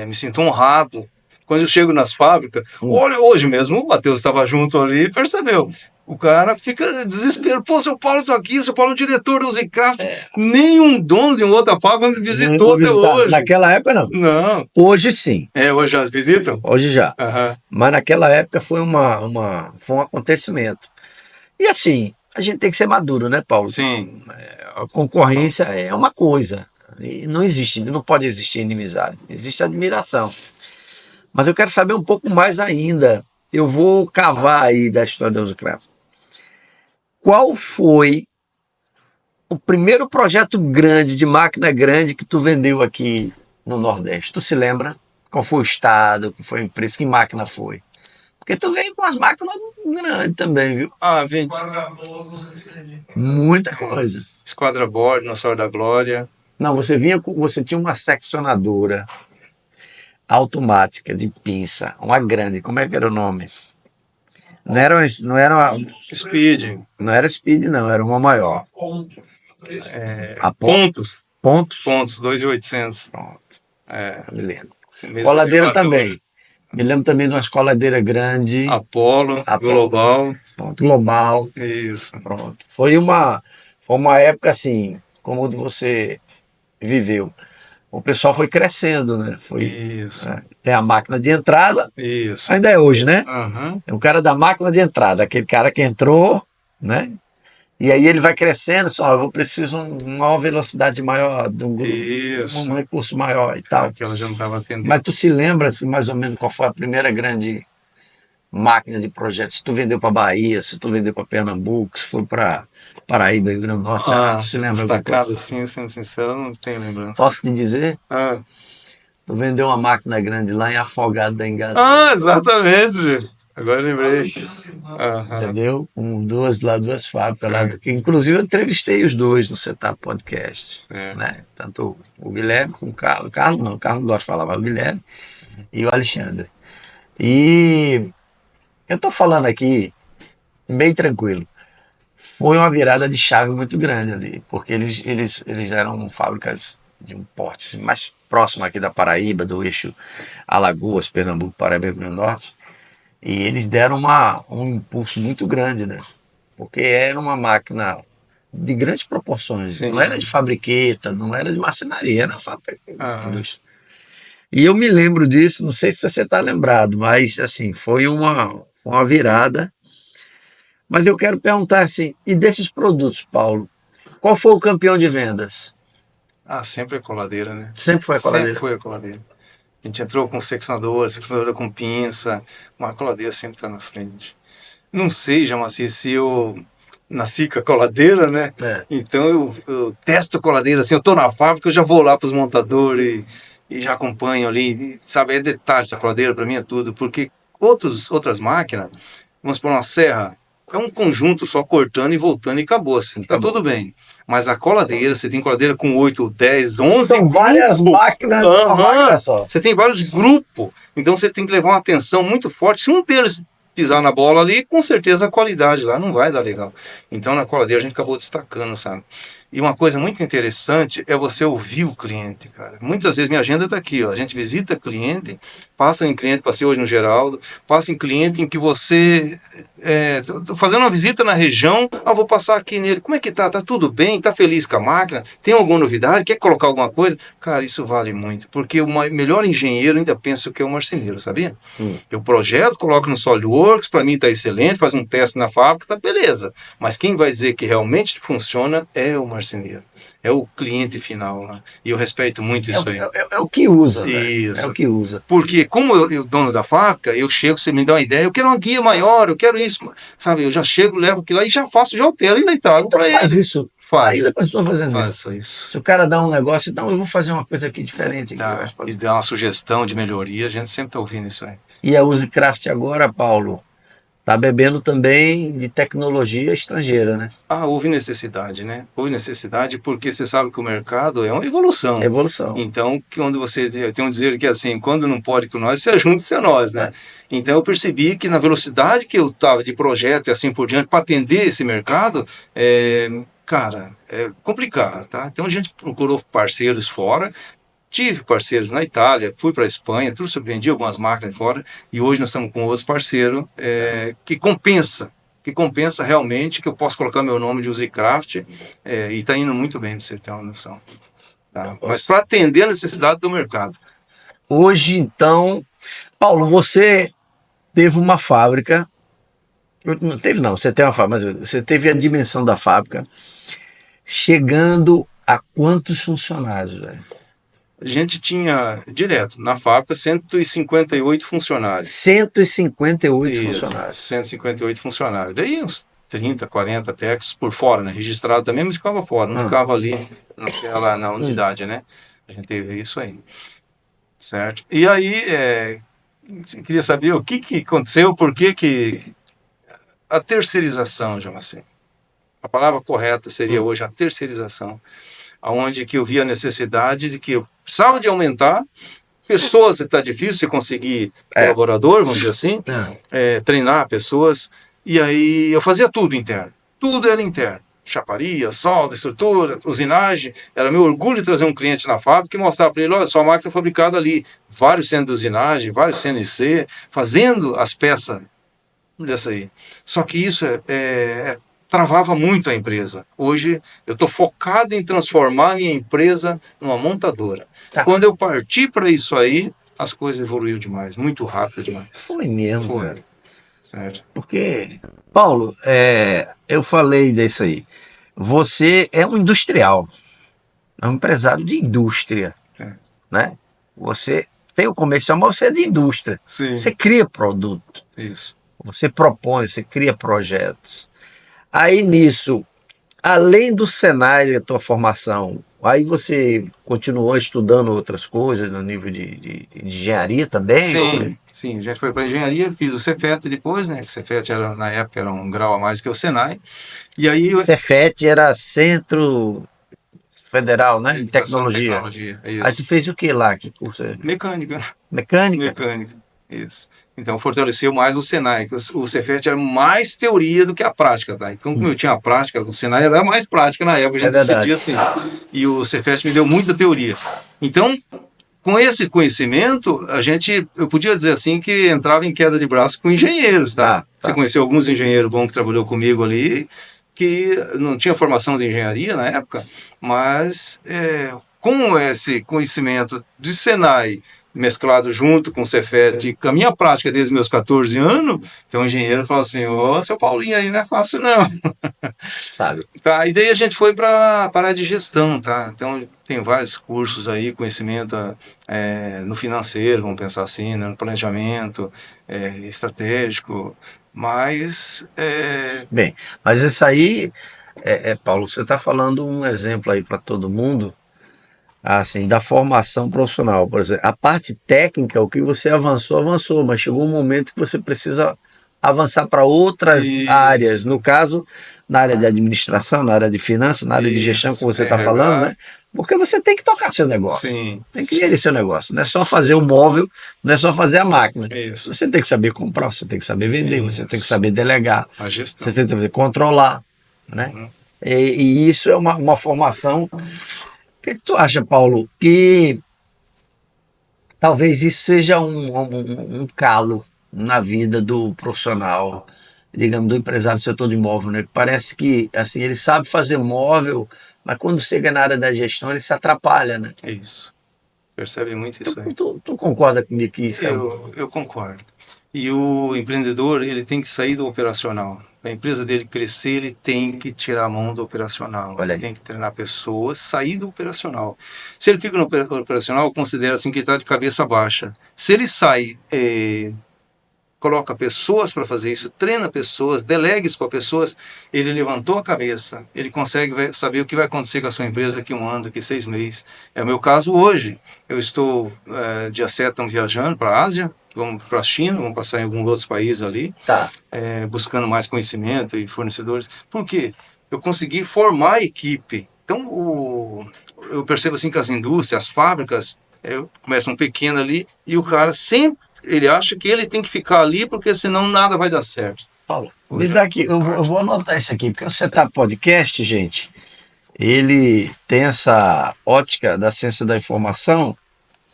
Me sinto honrado. Quando eu chego nas fábricas, olha, hoje mesmo o Matheus estava junto ali e percebeu. O cara fica desesperado. Pô, seu Paulo está aqui, seu Paulo é o diretor da Usicraft. Nenhum dono de uma outra fábrica me visitou até hoje. Naquela época, não. Não. Hoje, sim. Hoje já visitam? Hoje já. Uhum. Mas naquela época foi foi um acontecimento. E assim, a gente tem que ser maduro, né, Paulo? Sim. A concorrência é uma coisa. E não existe, não pode existir inimizade. Existe admiração. Mas eu quero saber um pouco mais ainda. Eu vou cavar aí da história da Usicraft. Qual foi o primeiro projeto grande, de máquina grande, que tu vendeu aqui no Nordeste? Tu se lembra? Qual foi o estado, qual foi a empresa, que máquina foi? Porque tu veio com as máquinas grandes também, viu? Vendi. Muita coisa. Esquadra Bordo, Nossa Senhora da Glória. Não, você tinha uma seccionadora automática de pinça, uma grande, como é que era o nome? Não era Speed. Não era Speed, não, era uma maior. Pontos. Pontos? 2.800. Pronto. É. Me lembro. Coladeira também. Me lembro também de uma coladeira grande. Apollo. Global. Pronto, Global. Isso. Pronto. Foi uma época assim, como você viveu. O pessoal foi crescendo, né? Isso. Tem a máquina de entrada. Isso. Ainda é hoje, né? Uhum. É o cara da máquina de entrada, aquele cara que entrou, né? E aí ele vai crescendo, eu preciso de uma velocidade maior, de um recurso maior e tal. Que ela já não estava atendendo. Mas tu se lembra, assim, mais ou menos, qual foi a primeira grande máquina de projeto? Se tu vendeu para Bahia, se tu vendeu para Pernambuco, se foi para Paraíba, Rio Grande do Norte, tu se lembra? Destacado assim, sendo sincero, não tenho lembrança. Posso te dizer? Tu vendeu uma máquina grande lá em Afogado da Engasão. Exatamente. Agora lembrei. Entendeu? Com duas fábricas lá. Que, inclusive eu entrevistei os dois no Setup Podcast. Né? Tanto o Guilherme como o Carlos. O Carlos não gosta de falar, mas o Guilherme. e o Alexandre. E eu tô falando aqui bem tranquilo. Foi uma virada de chave muito grande ali, porque eles eram fábricas de um porte assim, mais próximo aqui da Paraíba, do eixo Alagoas, Pernambuco, Paraíba e Rio Grande do Norte, e eles deram um impulso muito grande, né? Porque era uma máquina de grandes proporções, não era de Sim. fabriqueta, não era de marcenaria, era fábrica de Aham. indústria. E eu me lembro disso, não sei se você está lembrado, mas assim, foi uma virada. Mas eu quero perguntar assim, e desses produtos, Paulo, qual foi o campeão de vendas? Sempre a coladeira, né? Sempre foi a Sempre coladeira. foi a coladeira. A gente entrou com seccionadora com pinça, uma coladeira sempre está na frente. Não sei, Jamaci, se eu nasci com a coladeira, né? É. Então eu testo a coladeira, assim, eu tô na fábrica, eu já vou lá para os montadores e já acompanho ali, sabe, é detalhe, essa coladeira para mim é tudo, porque outras máquinas, vamos supor uma serra, é um conjunto só cortando e voltando e acabou, assim, tá Acabou. tudo bem. Mas a coladeira, você tem coladeira com 8, 10, 11 São várias grupos. máquinas numa máquina Aham. só. Você tem vários grupos, então você tem que levar uma atenção muito forte. Se um deles pisar na bola ali, com certeza a qualidade lá não vai dar legal. Então na coladeira a gente acabou destacando, sabe? E uma coisa muito interessante é você ouvir o cliente, cara. Muitas vezes minha agenda está aqui, ó. A gente visita cliente, passa em cliente, passei hoje no Geraldo, passa em cliente em que você tô fazendo uma visita na região, vou passar aqui nele. Como é que tá? Tá tudo bem? Tá feliz com a máquina? Tem alguma novidade? Quer colocar alguma coisa? Cara, isso vale muito, porque o melhor engenheiro ainda pensa que é o marceneiro, sabia? Eu projeto, coloco no SolidWorks, para mim está excelente, faz um teste na fábrica, tá beleza. Mas quem vai dizer que realmente funciona é o marceneiro, é o cliente final lá. E eu respeito muito isso aí. É o que usa, velho. É o Isso. que usa. Porque como eu dono da fábrica, eu chego, você me dá uma ideia, eu quero uma guia maior, eu quero isso, sabe? Eu já chego, levo aquilo lá e já faço, já altero e ainda trago Tu para faz ele. isso, Faz, ainda continua fazendo isso. faço isso. Se o cara dá um negócio, então eu vou fazer uma coisa aqui diferente aqui, eu Tá. acho. E dá uma sugestão de melhoria, a gente sempre tá ouvindo isso aí. E a Usecraft agora, Paulo, tá bebendo também de tecnologia estrangeira, né? Houve necessidade, né? Houve necessidade porque você sabe que o mercado é uma evolução. Evolução. Então, quando você tem um dizer que é assim, quando não pode com nós, se ajunte-se a nós, né? É. Então, eu percebi que na velocidade que eu estava de projeto e assim por diante, para atender esse mercado, cara, é complicado, tá? Então, a gente procurou parceiros fora, tive parceiros na Itália, fui para a Espanha, tudo vendi algumas máquinas fora e hoje nós estamos com outros parceiros que compensa realmente, que eu posso colocar meu nome de Usicraft e está indo muito bem, para você ter uma noção. Tá? Mas para atender a necessidade do mercado. Hoje, então, Paulo, você teve uma fábrica. Não teve, não, você tem uma fábrica, mas você teve a dimensão da fábrica, chegando a quantos funcionários, velho? A gente tinha, direto, na fábrica, 158 funcionários. 158 Isso, funcionários. 158 funcionários. Daí uns 30, 40 técnicos por fora, né? Registrado também, mas ficava fora, não ficava ali na unidade, né? A gente teve isso aí, certo? E aí, queria saber o que aconteceu, por que a terceirização, João, assim. A palavra correta seria hoje a terceirização, aonde que eu vi a necessidade de que eu precisava de aumentar pessoas, está difícil você conseguir colaborador, vamos dizer assim, treinar pessoas, e aí eu fazia tudo interno, tudo era interno, chaparia, solda, estrutura, usinagem, era meu orgulho de trazer um cliente na fábrica e mostrar para ele, olha, sua máquina é fabricada ali, vários centros de usinagem, vários CNC, fazendo as peças dessa aí. Só que isso travava muito a empresa. Hoje eu estou focado em transformar a minha empresa numa montadora. Tá. Quando eu parti para isso aí, as coisas evoluíram demais, muito rápido demais. Foi mesmo, Foi. cara. Certo. Porque, Paulo, eu falei disso aí. Você é um industrial, é um empresário de indústria, né? Você tem o comercial, mas você é de indústria. Sim. Você cria produto. Isso. Você propõe, você cria projetos. Aí nisso, além do Senai, da tua formação, aí você continuou estudando outras coisas no nível de engenharia também? Sim, sim. A gente foi para engenharia, fiz o Cefet depois, né? O Cefet na época era um grau a mais que o Senai. E aí Cefet era Centro Federal, né? De Tecnologia. Tecnologia, é isso. Aí tu fez o que lá? Que curso é? Mecânica. Mecânica? Mecânica, isso. Então fortaleceu mais o Senai, que o Cefet era mais teoria do que a prática, tá? Então, como eu tinha a prática, o Senai era mais prática na época, a É gente verdade. decidia assim. E o Cefet me deu muita teoria. Então, com esse conhecimento, eu podia dizer assim que entrava em queda de braço com engenheiros, tá? Você conheceu alguns engenheiros bons que trabalhou comigo ali, que não tinha formação de engenharia na época, mas com esse conhecimento de Senai mesclado junto com o Cefet e com a minha prática desde meus 14 anos, então o engenheiro falou assim, ô, seu Paulinho aí não é fácil não. Sabe? Tá, e daí a gente foi para a área de gestão, tá? Então tem vários cursos aí, conhecimento no financeiro, vamos pensar assim, né? No planejamento estratégico, mas Bem, mas isso aí, Paulo, você está falando um exemplo aí para todo mundo, assim, da formação profissional. Por exemplo, a parte técnica, o que você avançou, avançou, mas chegou um momento que você precisa avançar para outras áreas. isso, No caso, na área de administração, na área de finanças, na área de gestão, isso, como você está falando, RH, né? Porque você tem que tocar seu negócio, sim, tem que gerir seu negócio. Não é só fazer o móvel, não é só fazer a máquina. isso, Você tem que saber comprar, você tem que saber vender, você tem que isso, saber delegar, a você gestão. tem que saber controlar, né? Uhum. E isso é uma formação. O que tu acha, Paulo, que talvez isso seja um calo na vida do profissional, digamos, do empresário do setor de imóvel, né? Parece que assim, ele sabe fazer móvel, mas quando chega na área da gestão ele se atrapalha, né? Isso, percebe muito Tu, isso aí. tu concorda comigo que isso é um... Eu concordo. E o empreendedor, ele tem que sair do operacional. Para a empresa dele crescer, ele tem que tirar a mão do operacional. Olha Ele aí. tem que treinar pessoas, sair do operacional. Se ele fica no operacional, considera assim que ele está de cabeça baixa. Se ele sai, coloca pessoas para fazer isso, treina pessoas, delegue isso para pessoas, ele levantou a cabeça, ele consegue saber o que vai acontecer com a sua empresa daqui a um ano, daqui a 6 meses. É o meu caso hoje. Eu estou, dia 7, estamos viajando para a Ásia, vamos para a China, vamos passar em alguns outros países ali, Tá. buscando mais conhecimento e fornecedores. Por quê? Eu consegui formar a equipe. Então, eu percebo assim que as indústrias, as fábricas, começam pequeno ali e o cara sempre ele acha que ele tem que ficar ali porque senão nada vai dar certo. Paulo, me Hoje, dá aqui, eu vou anotar isso aqui, porque o Setup Podcast, gente, ele tem essa ótica da ciência da informação,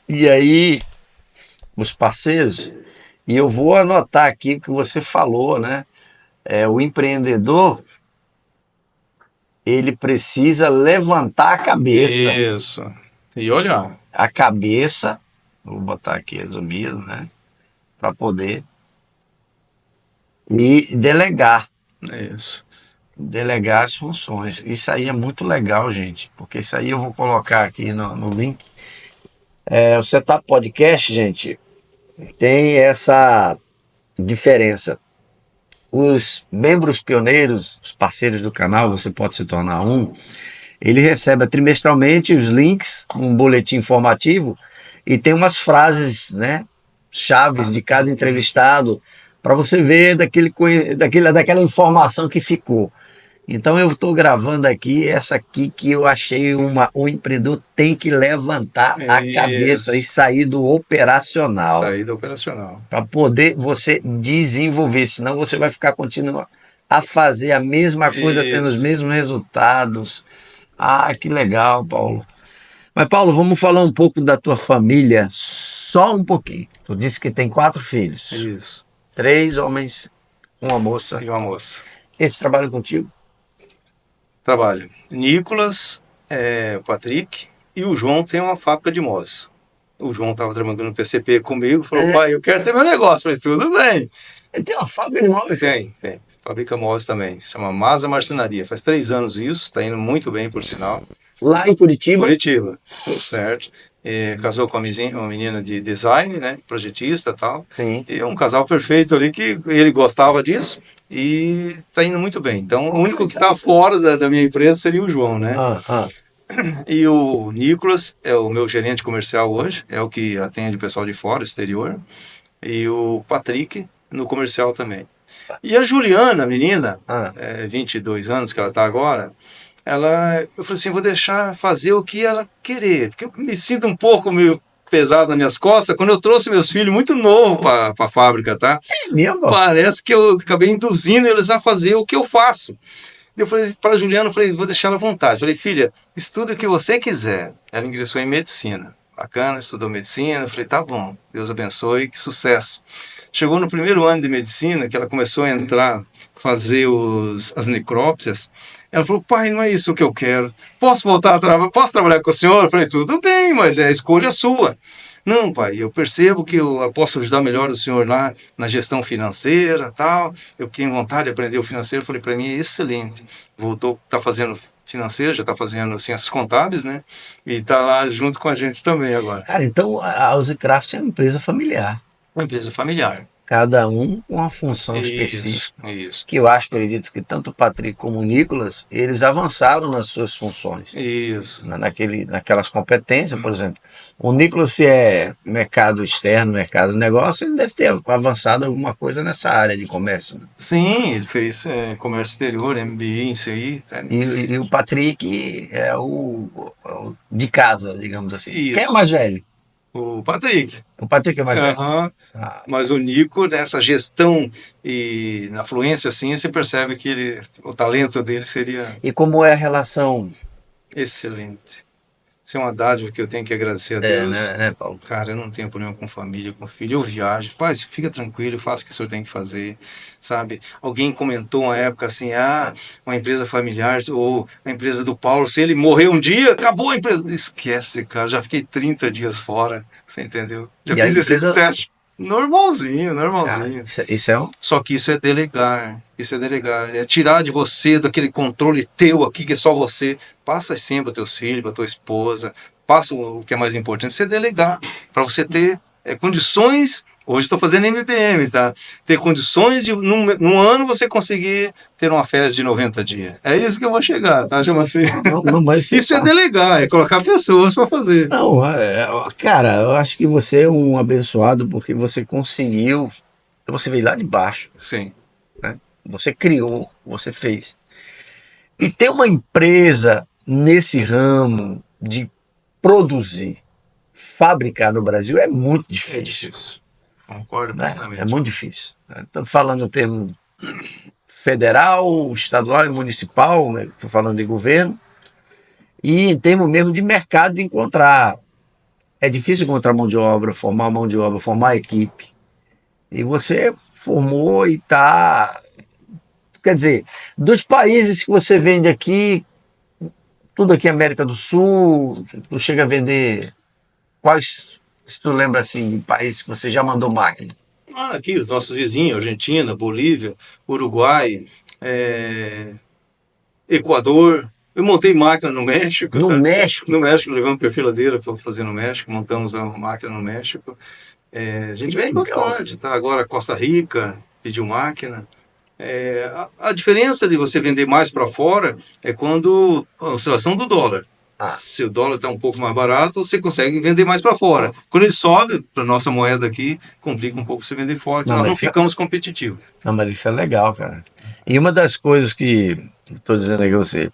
e aí os parceiros, e eu vou anotar aqui o que você falou, né? O empreendedor, ele precisa levantar isso. E olhar. a cabeça, vou botar aqui resumido, né? Para poder, e Isso. delegar as funções. Isso aí é muito legal, gente, porque isso aí eu vou colocar aqui no link. O Setup Podcast, gente, tem essa diferença. Os membros pioneiros, os parceiros do canal, você pode se tornar um. Ele recebe trimestralmente os links, um boletim informativo e tem umas frases, né, chaves de cada entrevistado para você ver daquela informação que ficou. Então eu estou gravando aqui essa aqui que eu achei o empreendedor tem que levantar a cabeça e Isso. sair do operacional Saída operacional. para poder você desenvolver, senão você vai ficar continuando a fazer a mesma coisa, tendo os Isso. mesmos resultados. Ah, que legal, Paulo. Mas, Paulo, vamos falar um pouco da tua família, só um pouquinho. Tu disse que tem 4 filhos, Isso. 3 homens, uma moça. E uma moça. Eles trabalham contigo? Trabalho. Nicolas, o Patrick e o João tem uma fábrica de motos. O João estava trabalhando no PCP comigo, falou, pai, eu quero ter meu negócio. Falei, tudo bem. Ele tem uma fábrica de móveis? Tem. Fabrica móveis também. Se chama Masa Marcenaria. Faz 3 anos isso, está indo muito bem, por sinal. Lá em Curitiba? Curitiba, certo. Casou com uma menina de design, né? Projetista e tal. Sim. E é um casal perfeito ali que ele gostava disso e está indo muito bem. Então, o único que está fora da minha empresa seria o João, né? E o Nicolas é o meu gerente comercial hoje, é o que atende o pessoal de fora, exterior. E o Patrick no comercial também. E a Juliana, a menina, 22 anos que ela está agora, eu falei assim, vou deixar fazer o que ela querer, porque eu me sinto um pouco meio pesado nas minhas costas quando eu trouxe meus filhos muito novo para a fábrica, tá? É mesmo? Parece que eu acabei induzindo eles a fazer o que eu faço. Eu falei para a Juliana, vou deixar ela à vontade. Falei, filha, estuda o que você quiser. Ela ingressou em medicina. Bacana, estudou medicina. Eu falei, tá bom, Deus abençoe, que sucesso. Chegou no primeiro ano de medicina, que ela começou a entrar, fazer as necrópsias. Ela falou, pai, não é isso que eu quero. Posso voltar a trabalhar? Posso trabalhar com o senhor? Eu falei, tudo bem, mas é a escolha sua. Não, pai, eu percebo que eu posso ajudar melhor o senhor lá na gestão financeira, tal. Eu tenho vontade de aprender o financeiro. Eu falei, para mim é excelente. Voltou, está fazendo financeiro, já está fazendo ciências contábeis, né? E está lá junto com a gente também agora. Cara, então a Housecraft é uma empresa familiar. Uma empresa familiar. Cada um com uma função específica. Isso. Que eu acredito que tanto o Patrick como o Nicolas, eles avançaram nas suas funções. Isso. Naquelas competências, por exemplo. O Nicolas, se é mercado externo, mercado de negócio, ele deve ter avançado alguma coisa nessa área de comércio. Sim, ele fez comércio exterior, MBA, isso aí. E o Patrick é o de casa, digamos assim. Isso. Quem é mais velho? O Patrick. O Patrick é mais velho? Mas o Nico, nessa gestão e na fluência, assim, você percebe que o talento dele seria... E como é a relação? Excelente. Isso é uma dádiva que eu tenho que agradecer a Deus. Né, Paulo? Cara, eu não tenho problema com família, com filho. Eu viajo. Pai, fica tranquilo, faça o que o senhor tem que fazer, sabe? Alguém comentou uma época assim, uma empresa familiar ou uma empresa do Paulo, se ele morrer um dia, acabou a empresa. Esquece, cara, já fiquei 30 dias fora, você entendeu? Já fiz esse teste. Normalzinho. Cara, isso é um... Só que isso é delegar. É tirar de você daquele controle teu aqui, que é só você. Passa sempre para teus filhos, para tua esposa. Passa o que é mais importante, você delegar. Para você ter condições. Hoje estou fazendo MBM, tá? Ter condições de, num ano, você conseguir ter uma férias de 90 dias. É isso que eu vou chegar, tá? Chama assim. Mas isso é delegar, é colocar pessoas para fazer. Não, cara, eu acho que você é um abençoado porque você conseguiu. Você veio lá de baixo. Sim. Né? Você criou, você fez. E ter uma empresa nesse ramo de produzir, fabricar no Brasil é muito difícil. Concordo plenamente. É muito difícil. Estou falando em termos federal, estadual e municipal, estou falando de governo, e em termos mesmo de mercado de encontrar. É difícil encontrar mão de obra, formar equipe. E você formou e está... Quer dizer, dos países que você vende aqui, tudo aqui é América do Sul, tu chega a vender... Quais... Se tu lembra assim de países que você já mandou máquina? Aqui, os nossos vizinhos, Argentina, Bolívia, Uruguai, Equador. Eu montei máquina no México. No México? No México, levamos perfiladeira para fazer no México, montamos a máquina no México. A gente vende bastante, tá? Agora Costa Rica pediu máquina. A diferença de você vender mais para fora é quando a oscilação do dólar. Se o dólar está um pouco mais barato, você consegue vender mais para fora. Quando ele sobe, para nossa moeda aqui, complica um pouco você vender fora, nós não ficamos competitivos. Não, mas isso é legal, cara. E uma das coisas que estou dizendo aqui a você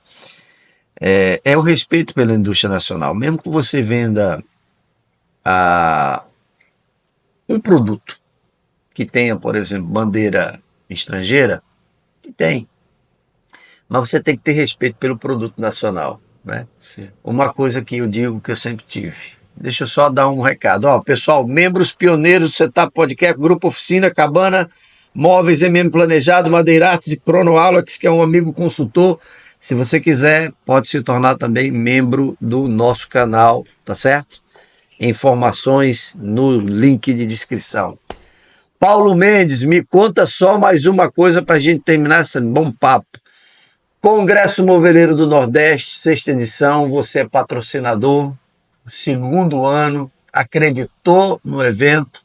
é o respeito pela indústria nacional. Mesmo que você venda um produto que tenha, por exemplo, bandeira estrangeira, que tem. Mas você tem que ter respeito pelo produto nacional. Né? Uma coisa que eu digo que eu sempre tive. Deixa eu só dar um recado. Pessoal, membros pioneiros do Setup Podcast, Grupo Oficina, Cabana, Móveis MM Planejado, Madeirates e Cronoalex, que é um amigo consultor. Se você quiser, pode se tornar também membro do nosso canal, tá certo? Informações no link de descrição. Paulo Mendes, me conta só mais uma coisa para a gente terminar esse bom papo. Congresso Moveleiro do Nordeste, 6ª edição, você é patrocinador, 2º ano, acreditou no evento,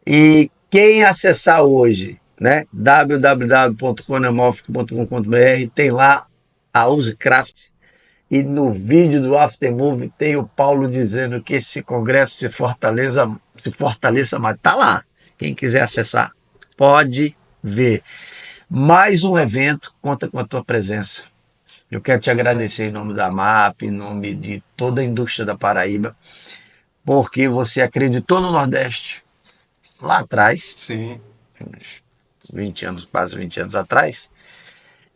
e quem acessar hoje, né, www.conemof.com.br, tem lá a Housecraft, e no vídeo do Aftermovie tem o Paulo dizendo que esse congresso se fortaleça mais. Tá lá, quem quiser acessar, pode ver. Mais um evento, conta com a tua presença. Eu quero te agradecer em nome da MAP, em nome de toda a indústria da Paraíba, porque você acreditou no Nordeste lá atrás, Sim. uns 20 anos, quase 20 anos atrás,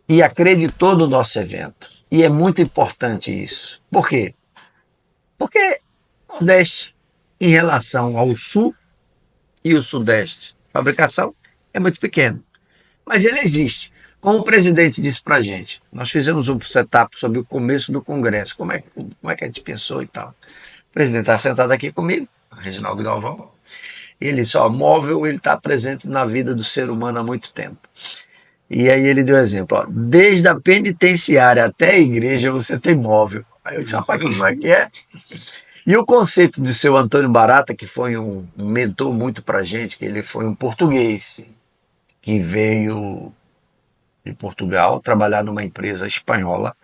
e acreditou no nosso evento. E é muito importante isso. Por quê? Porque o Nordeste, em relação ao Sul e o Sudeste, fabricação é muito pequeno. Mas ele existe. Como o presidente disse para a gente, nós fizemos um setup sobre o começo do Congresso, como é que a gente pensou e tal. O presidente está sentado aqui comigo, Reginaldo Galvão. Ele só móvel, ele está presente na vida do ser humano há muito tempo. E aí ele deu exemplo, ó, desde a penitenciária até a igreja você tem móvel. Aí eu disse, rapaz, como é que é? E o conceito de seu Antônio Barata, que foi um mentor muito para a gente, que ele foi um português que veio de Portugal trabalhar numa empresa espanhola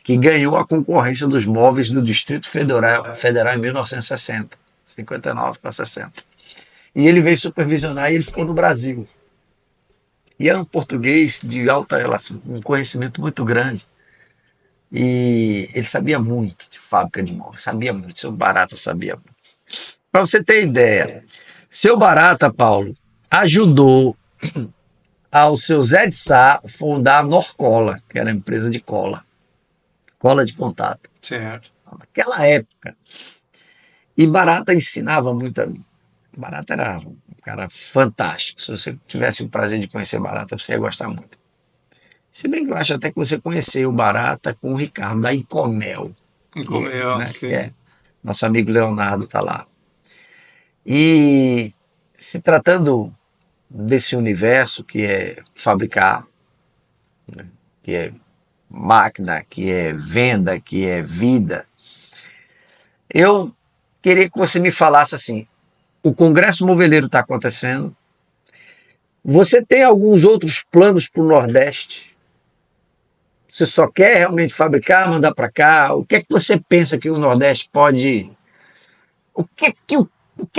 que ganhou a concorrência dos móveis do Distrito Federal em 1960, 59 para 60. E ele veio supervisionar e ele ficou no Brasil. E era um português de alta relação, um conhecimento muito grande. E ele sabia muito de fábrica de móveis, sabia muito. Seu Barata sabia muito. Para você ter ideia, seu Barata, Paulo, ajudou ao seu Zé de Sá fundar a Norcola, que era a empresa de cola de contato. Certo. Naquela época. E Barata ensinava muito a mim. Barata era um cara fantástico. Se você tivesse o prazer de conhecer Barata, você ia gostar muito. Se bem que eu acho até que você conheceu o Barata com o Ricardo da Incomel, né, Sim. que é nosso amigo Leonardo está lá. E se tratando desse universo que é fabricar, né, que é máquina, que é venda, que é vida, eu queria que você me falasse assim, o Congresso Moveleiro está acontecendo, você tem alguns outros planos para o Nordeste? Você só quer realmente fabricar, mandar para cá? O que é que você pensa que o Nordeste pode... O que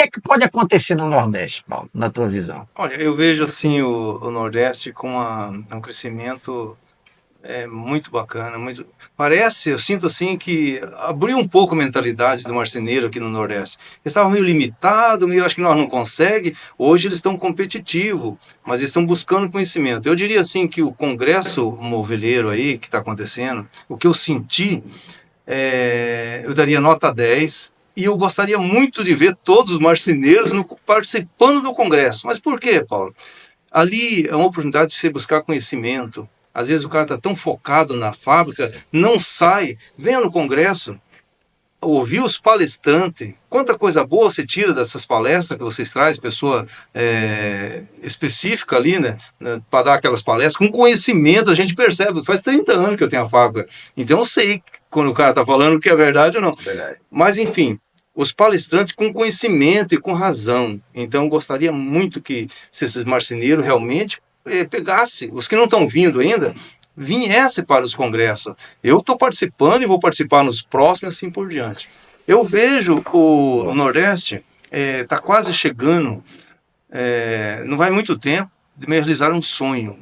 é que pode acontecer no Nordeste, Paulo, na tua visão? Olha, eu vejo assim o Nordeste com um crescimento muito bacana, muito. Parece, eu sinto assim que abriu um pouco a mentalidade do marceneiro aqui no Nordeste. Eles estavam meio limitados, meio acho que nós não consegue. Hoje eles estão competitivos, mas estão buscando conhecimento. Eu diria assim que o congresso moveleiro aí que está acontecendo, o que eu senti, eu daria nota 10. E eu gostaria muito de ver todos os marceneiros participando do congresso. Mas por quê, Paulo? Ali é uma oportunidade de você buscar conhecimento. Às vezes o cara está tão focado na fábrica, não sai, venha no congresso, ouvir os palestrantes. Quanta coisa boa você tira dessas palestras que vocês trazem, pessoa específica ali, né, para dar aquelas palestras, com conhecimento, a gente percebe. Faz 30 anos que eu tenho a fábrica, então eu sei quando o cara está falando que é verdade ou não. Verdade. Mas, enfim, os palestrantes com conhecimento e com razão. Então, eu gostaria muito que se esses marceneiros realmente pegassem, os que não estão vindo ainda, viesse para os congressos. Eu estou participando e vou participar nos próximos, assim por diante. Eu vejo o Nordeste está quase chegando, não vai muito tempo, de me realizar um sonho.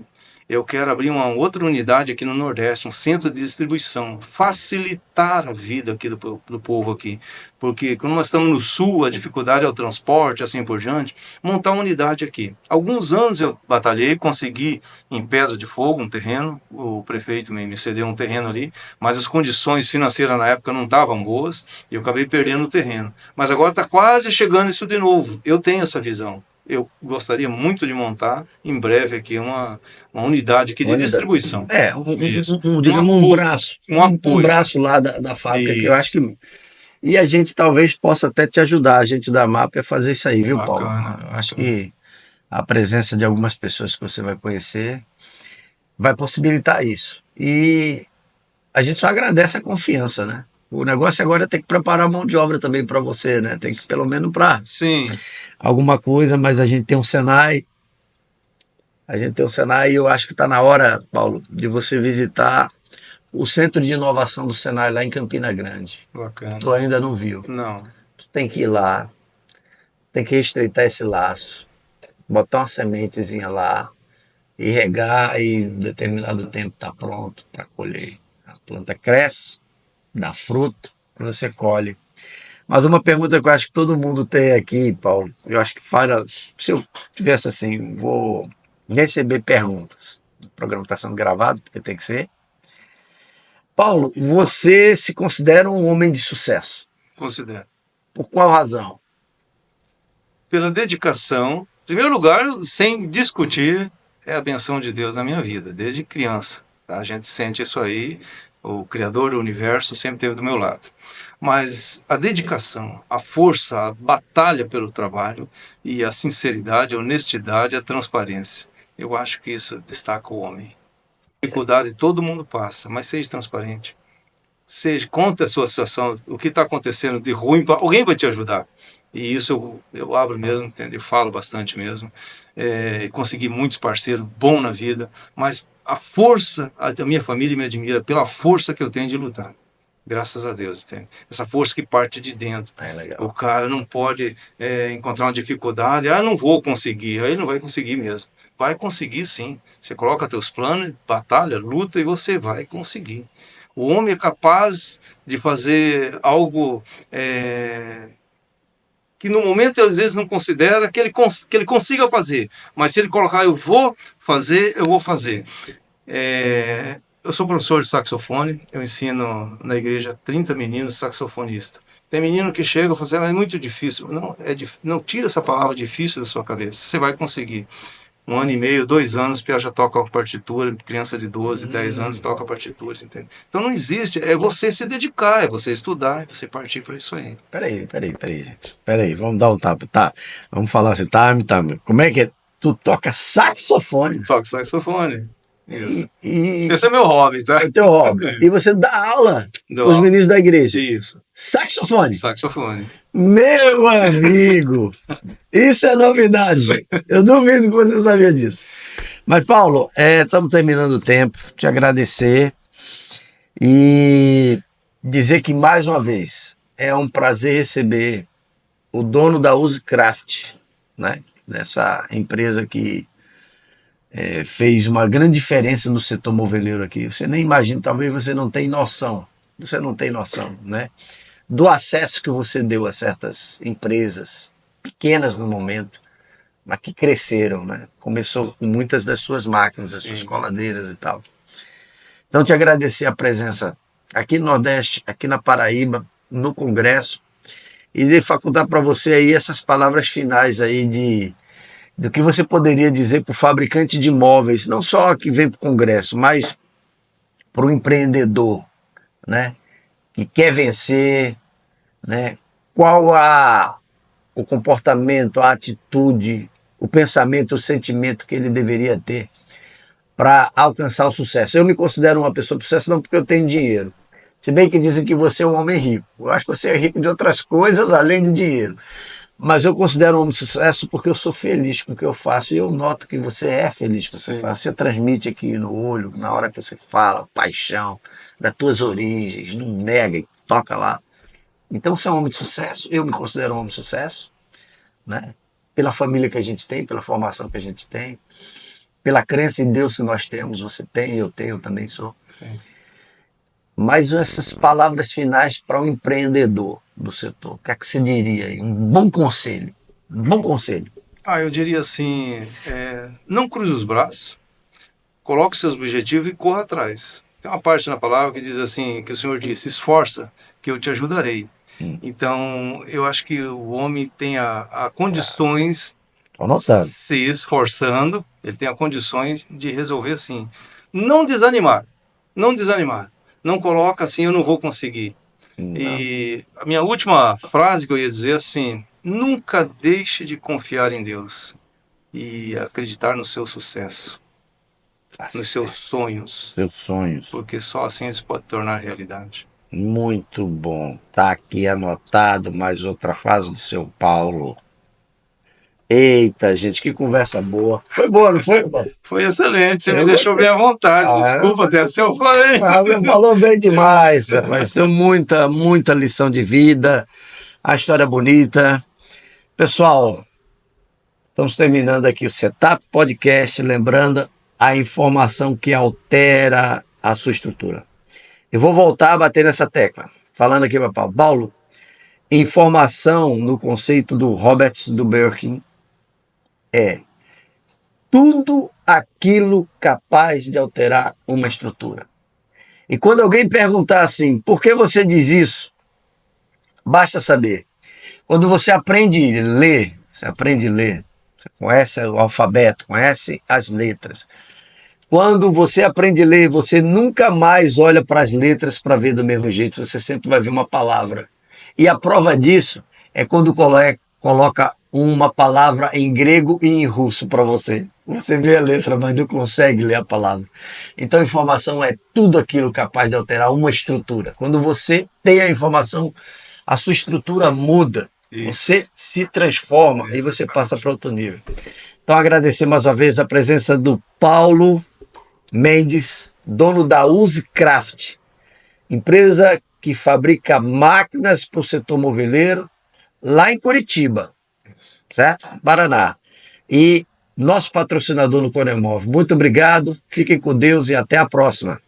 Eu quero abrir uma outra unidade aqui no Nordeste, um centro de distribuição, facilitar a vida aqui do povo aqui. Porque quando nós estamos no Sul, a dificuldade é o transporte, assim por diante, montar uma unidade aqui. Alguns anos eu batalhei, consegui em Pedra de Fogo um terreno, o prefeito me cedeu um terreno ali, mas as condições financeiras na época não estavam boas e eu acabei perdendo o terreno. Mas agora está quase chegando isso de novo. Eu tenho essa visão. Eu gostaria muito de montar em breve aqui uma unidade aqui de distribuição. Digamos, um braço. Um braço lá da fábrica, que eu acho que. E a gente talvez possa até te ajudar, a gente da MAP, a fazer isso aí, viu, Paulo? Eu acho que a presença de algumas pessoas que você vai conhecer vai possibilitar isso. E a gente só agradece a confiança, né? O negócio agora é ter que preparar a mão de obra também para você, né? Tem que, pelo menos, para alguma coisa, mas a gente tem um Senai. E eu acho que está na hora, Paulo, de você visitar o Centro de Inovação do Senai lá em Campina Grande. Bacana. Tu ainda não viu. Não. Tu tem que ir lá, tem que estreitar esse laço, botar uma sementezinha lá e regar e em determinado tempo está pronto para colher. A planta cresce, dá fruto, você colhe. Mas uma pergunta que eu acho que todo mundo tem aqui, Paulo, eu acho que se eu tivesse assim, vou receber perguntas. O programa está sendo gravado, porque tem que ser. Paulo, você se considera um homem de sucesso? Considero. Por qual razão? Pela dedicação, em primeiro lugar, sem discutir, é a benção de Deus na minha vida, desde criança. Tá? A gente sente isso aí, o Criador do Universo sempre esteve do meu lado. Mas a dedicação, a força, a batalha pelo trabalho e a sinceridade, a honestidade, a transparência. Eu acho que isso destaca o homem. Dificuldade todo mundo passa, mas seja transparente. Seja, conte a sua situação, o que está acontecendo de ruim, alguém vai te ajudar. E isso eu abro mesmo, entendeu? Eu falo bastante mesmo. Consegui muitos parceiros bons na vida, mas a força, a minha família me admira pela força que eu tenho de lutar. Graças a Deus, entende? Essa força que parte de dentro. Legal. O cara não pode encontrar uma dificuldade, não vou conseguir, aí ele não vai conseguir mesmo. Vai conseguir sim. Você coloca teus planos, batalha, luta e você vai conseguir. O homem é capaz de fazer algo que no momento ele às vezes não considera que ele consiga fazer. Mas se ele colocar eu vou fazer, eu vou fazer. Eu sou professor de saxofone, eu ensino na igreja 30 meninos saxofonistas. Tem menino que chega e fala assim, é muito difícil. Não, não tira essa palavra difícil da sua cabeça, você vai conseguir. 1 ano e meio, 2 anos, Pia já toca a partitura, criança de 12, 10 anos toca partituras, entende? Então não existe, é você se dedicar, é você estudar, é você partir para isso aí. Peraí, gente. Peraí, vamos dar um tapa, tá? Vamos falar assim, tá? Como é que é? Tu toca saxofone? Toco saxofone. Isso. E Esse é meu hobby, tá? é o teu hobby. E você dá aula Dou com os aula. meninos da igreja? Isso. Saxofone? Saxofone. Meu amigo, isso é novidade. Eu duvido que você sabia disso. Mas, Paulo, estamos terminando o tempo. Te agradecer e dizer que, mais uma vez, é um prazer receber o dono da Usecraft, né? Dessa empresa que fez uma grande diferença no setor moveleiro aqui. Você nem imagina, talvez você não tenha noção. Você não tem noção, né? Do acesso que você deu a certas empresas, pequenas no momento, mas que cresceram, né? Começou com muitas das suas máquinas, das suas coladeiras e tal. Então, te agradecer a presença aqui no Nordeste, aqui na Paraíba, no Congresso, e de facultar para você aí essas palavras finais aí do que você poderia dizer para o fabricante de imóveis, não só que vem para o Congresso, mas para o empreendedor, né? Que quer vencer, né? Qual o comportamento, a atitude, o pensamento, o sentimento que ele deveria ter para alcançar o sucesso. Eu me considero uma pessoa de sucesso não porque eu tenho dinheiro. Se bem que dizem que você é um homem rico. Eu acho que você é rico de outras coisas além de dinheiro. Mas eu considero um homem de sucesso porque eu sou feliz com o que eu faço e eu noto que você é feliz com o que você faz. Você transmite aqui no olho, na hora que você fala, paixão, das tuas origens, não nega e toca lá. Então você é um homem de sucesso, eu me considero um homem de sucesso, né? Pela família que a gente tem, pela formação que a gente tem, pela crença em Deus que nós temos, você tem, eu tenho, eu também sou. Sim. Mas essas palavras finais para um empreendedor do setor, o que é que você diria aí? Um bom conselho. Um bom conselho. Eu diria assim, não cruze os braços, coloque seus objetivos e corra atrás. Tem uma parte na palavra que diz assim, que o Senhor disse, esforça, que eu te ajudarei. Então, eu acho que o homem tem a condições, se esforçando, ele tem a condições de resolver assim. Não desanimar, não desanimar. Não coloca assim, eu não vou conseguir. Não. E a minha última frase que eu ia dizer assim, nunca deixe de confiar em Deus e acreditar no seu sucesso, nos seus sonhos. Seus sonhos. Porque só assim eles podem tornar realidade. Muito bom. Tá aqui anotado mais outra frase do seu Paulo. Eita, gente, que conversa boa. Foi boa, não foi, Paulo? Foi excelente, você me deixou bem à vontade. Desculpa até se eu falei. Você falou bem demais, mas tem muita lição de vida, a história bonita. Pessoal, estamos terminando aqui o Setup Podcast, lembrando a informação que altera a sua estrutura. Eu vou voltar a bater nessa tecla, falando aqui para Paulo. Paulo, Informação, no conceito do Robert do Birkin, é tudo aquilo capaz de alterar uma estrutura. E quando alguém perguntar assim, por que você diz isso? Basta saber. Quando você aprende a ler, você conhece o alfabeto, conhece as letras. Quando você aprende a ler, você nunca mais olha para as letras para ver do mesmo jeito, você sempre vai ver uma palavra. E a prova disso é quando coloca uma palavra em grego e em russo para você. Você vê a letra, mas não consegue ler a palavra. Então, informação é tudo aquilo capaz de alterar uma estrutura. Quando você tem a informação, a sua estrutura muda. Você se transforma e você passa para outro nível. Então, agradecer mais uma vez a presença do Paulo Mendes, dono da Uzcraft, empresa que fabrica máquinas para o setor moveleiro, lá em Curitiba, certo? Paraná. E nosso patrocinador no Conemove. Muito obrigado, fiquem com Deus e até a próxima.